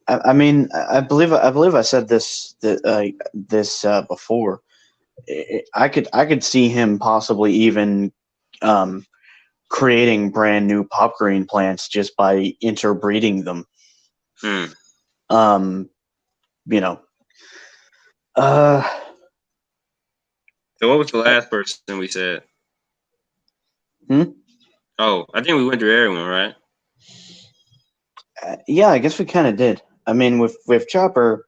Speaker 1: I believe I said this before. I could see him possibly even creating brand new pop green plants just by interbreeding them. You know.
Speaker 2: So what was the last person we said? Oh, I think we went through everyone, right?
Speaker 1: Yeah, I guess we kind of did. I mean, with Chopper,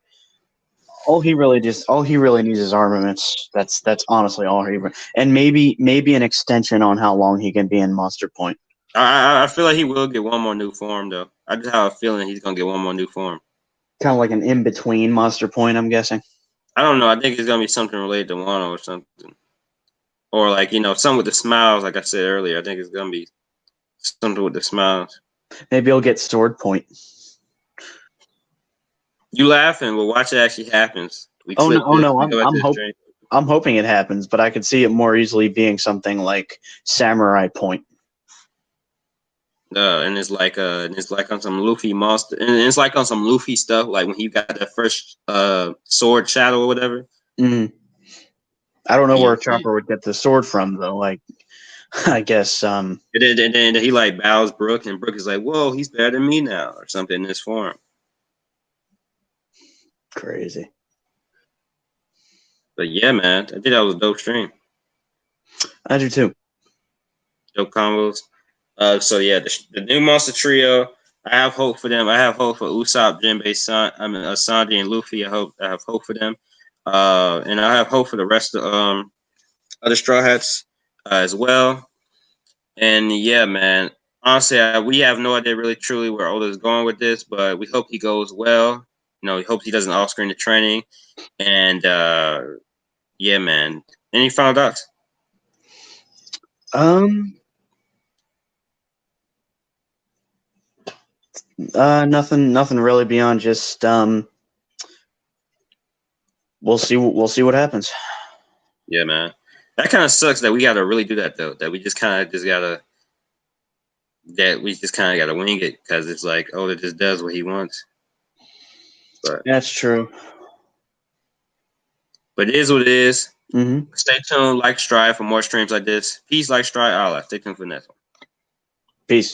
Speaker 1: all he really needs is armaments. That's honestly all he, and maybe an extension on how long he can be in Monster Point.
Speaker 2: I feel like he will get one more new form though. I just have a feeling he's gonna get one more new form.
Speaker 1: Kind of like an in between Monster Point, I'm guessing.
Speaker 2: I don't know. I think it's gonna be something related to WANO or something, or like something with the smiles. Like I said earlier, I think it's gonna be something with the smiles.
Speaker 1: Maybe he'll get Sword Point.
Speaker 2: You laughing? Well, watch it actually happens.
Speaker 1: I'm hoping it happens, but I could see it more easily being something like Samurai Point.
Speaker 2: And it's like on some Luffy monster, and it's like on some Luffy stuff, like when he got that first sword shadow or whatever.
Speaker 1: I don't know where Chopper would get the sword from though. Like, I guess.
Speaker 2: And then he like bows Brook, and Brook is like, "Whoa, he's better than me now," or something in this form.
Speaker 1: Crazy.
Speaker 2: But yeah, man, I think that was a dope stream.
Speaker 1: I do too.
Speaker 2: Dope combos. So yeah, the new Monster Trio. I have hope for them. I have hope for Usopp, Jinbei, Sanji, and Luffy. I have hope for them. And I have hope for the rest of other Straw Hats as well. And yeah, man. Honestly, we have no idea really truly where Oda's going with this, but we hope he goes well. We hope he doesn't off-screen the training. And yeah, man. Any final thoughts?
Speaker 1: Nothing really beyond just we'll see what happens.
Speaker 2: Yeah, man. That kind of sucks that we got to really do that though. That we just kind of gotta wing it because it's like Oda just does what he wants. But
Speaker 1: that's true.
Speaker 2: But it is what it is.
Speaker 1: Mm-hmm.
Speaker 2: Stay tuned, like, subscribe for more streams like this. Peace, like, subscribe, all that. Stay tuned for the next one.
Speaker 1: Peace.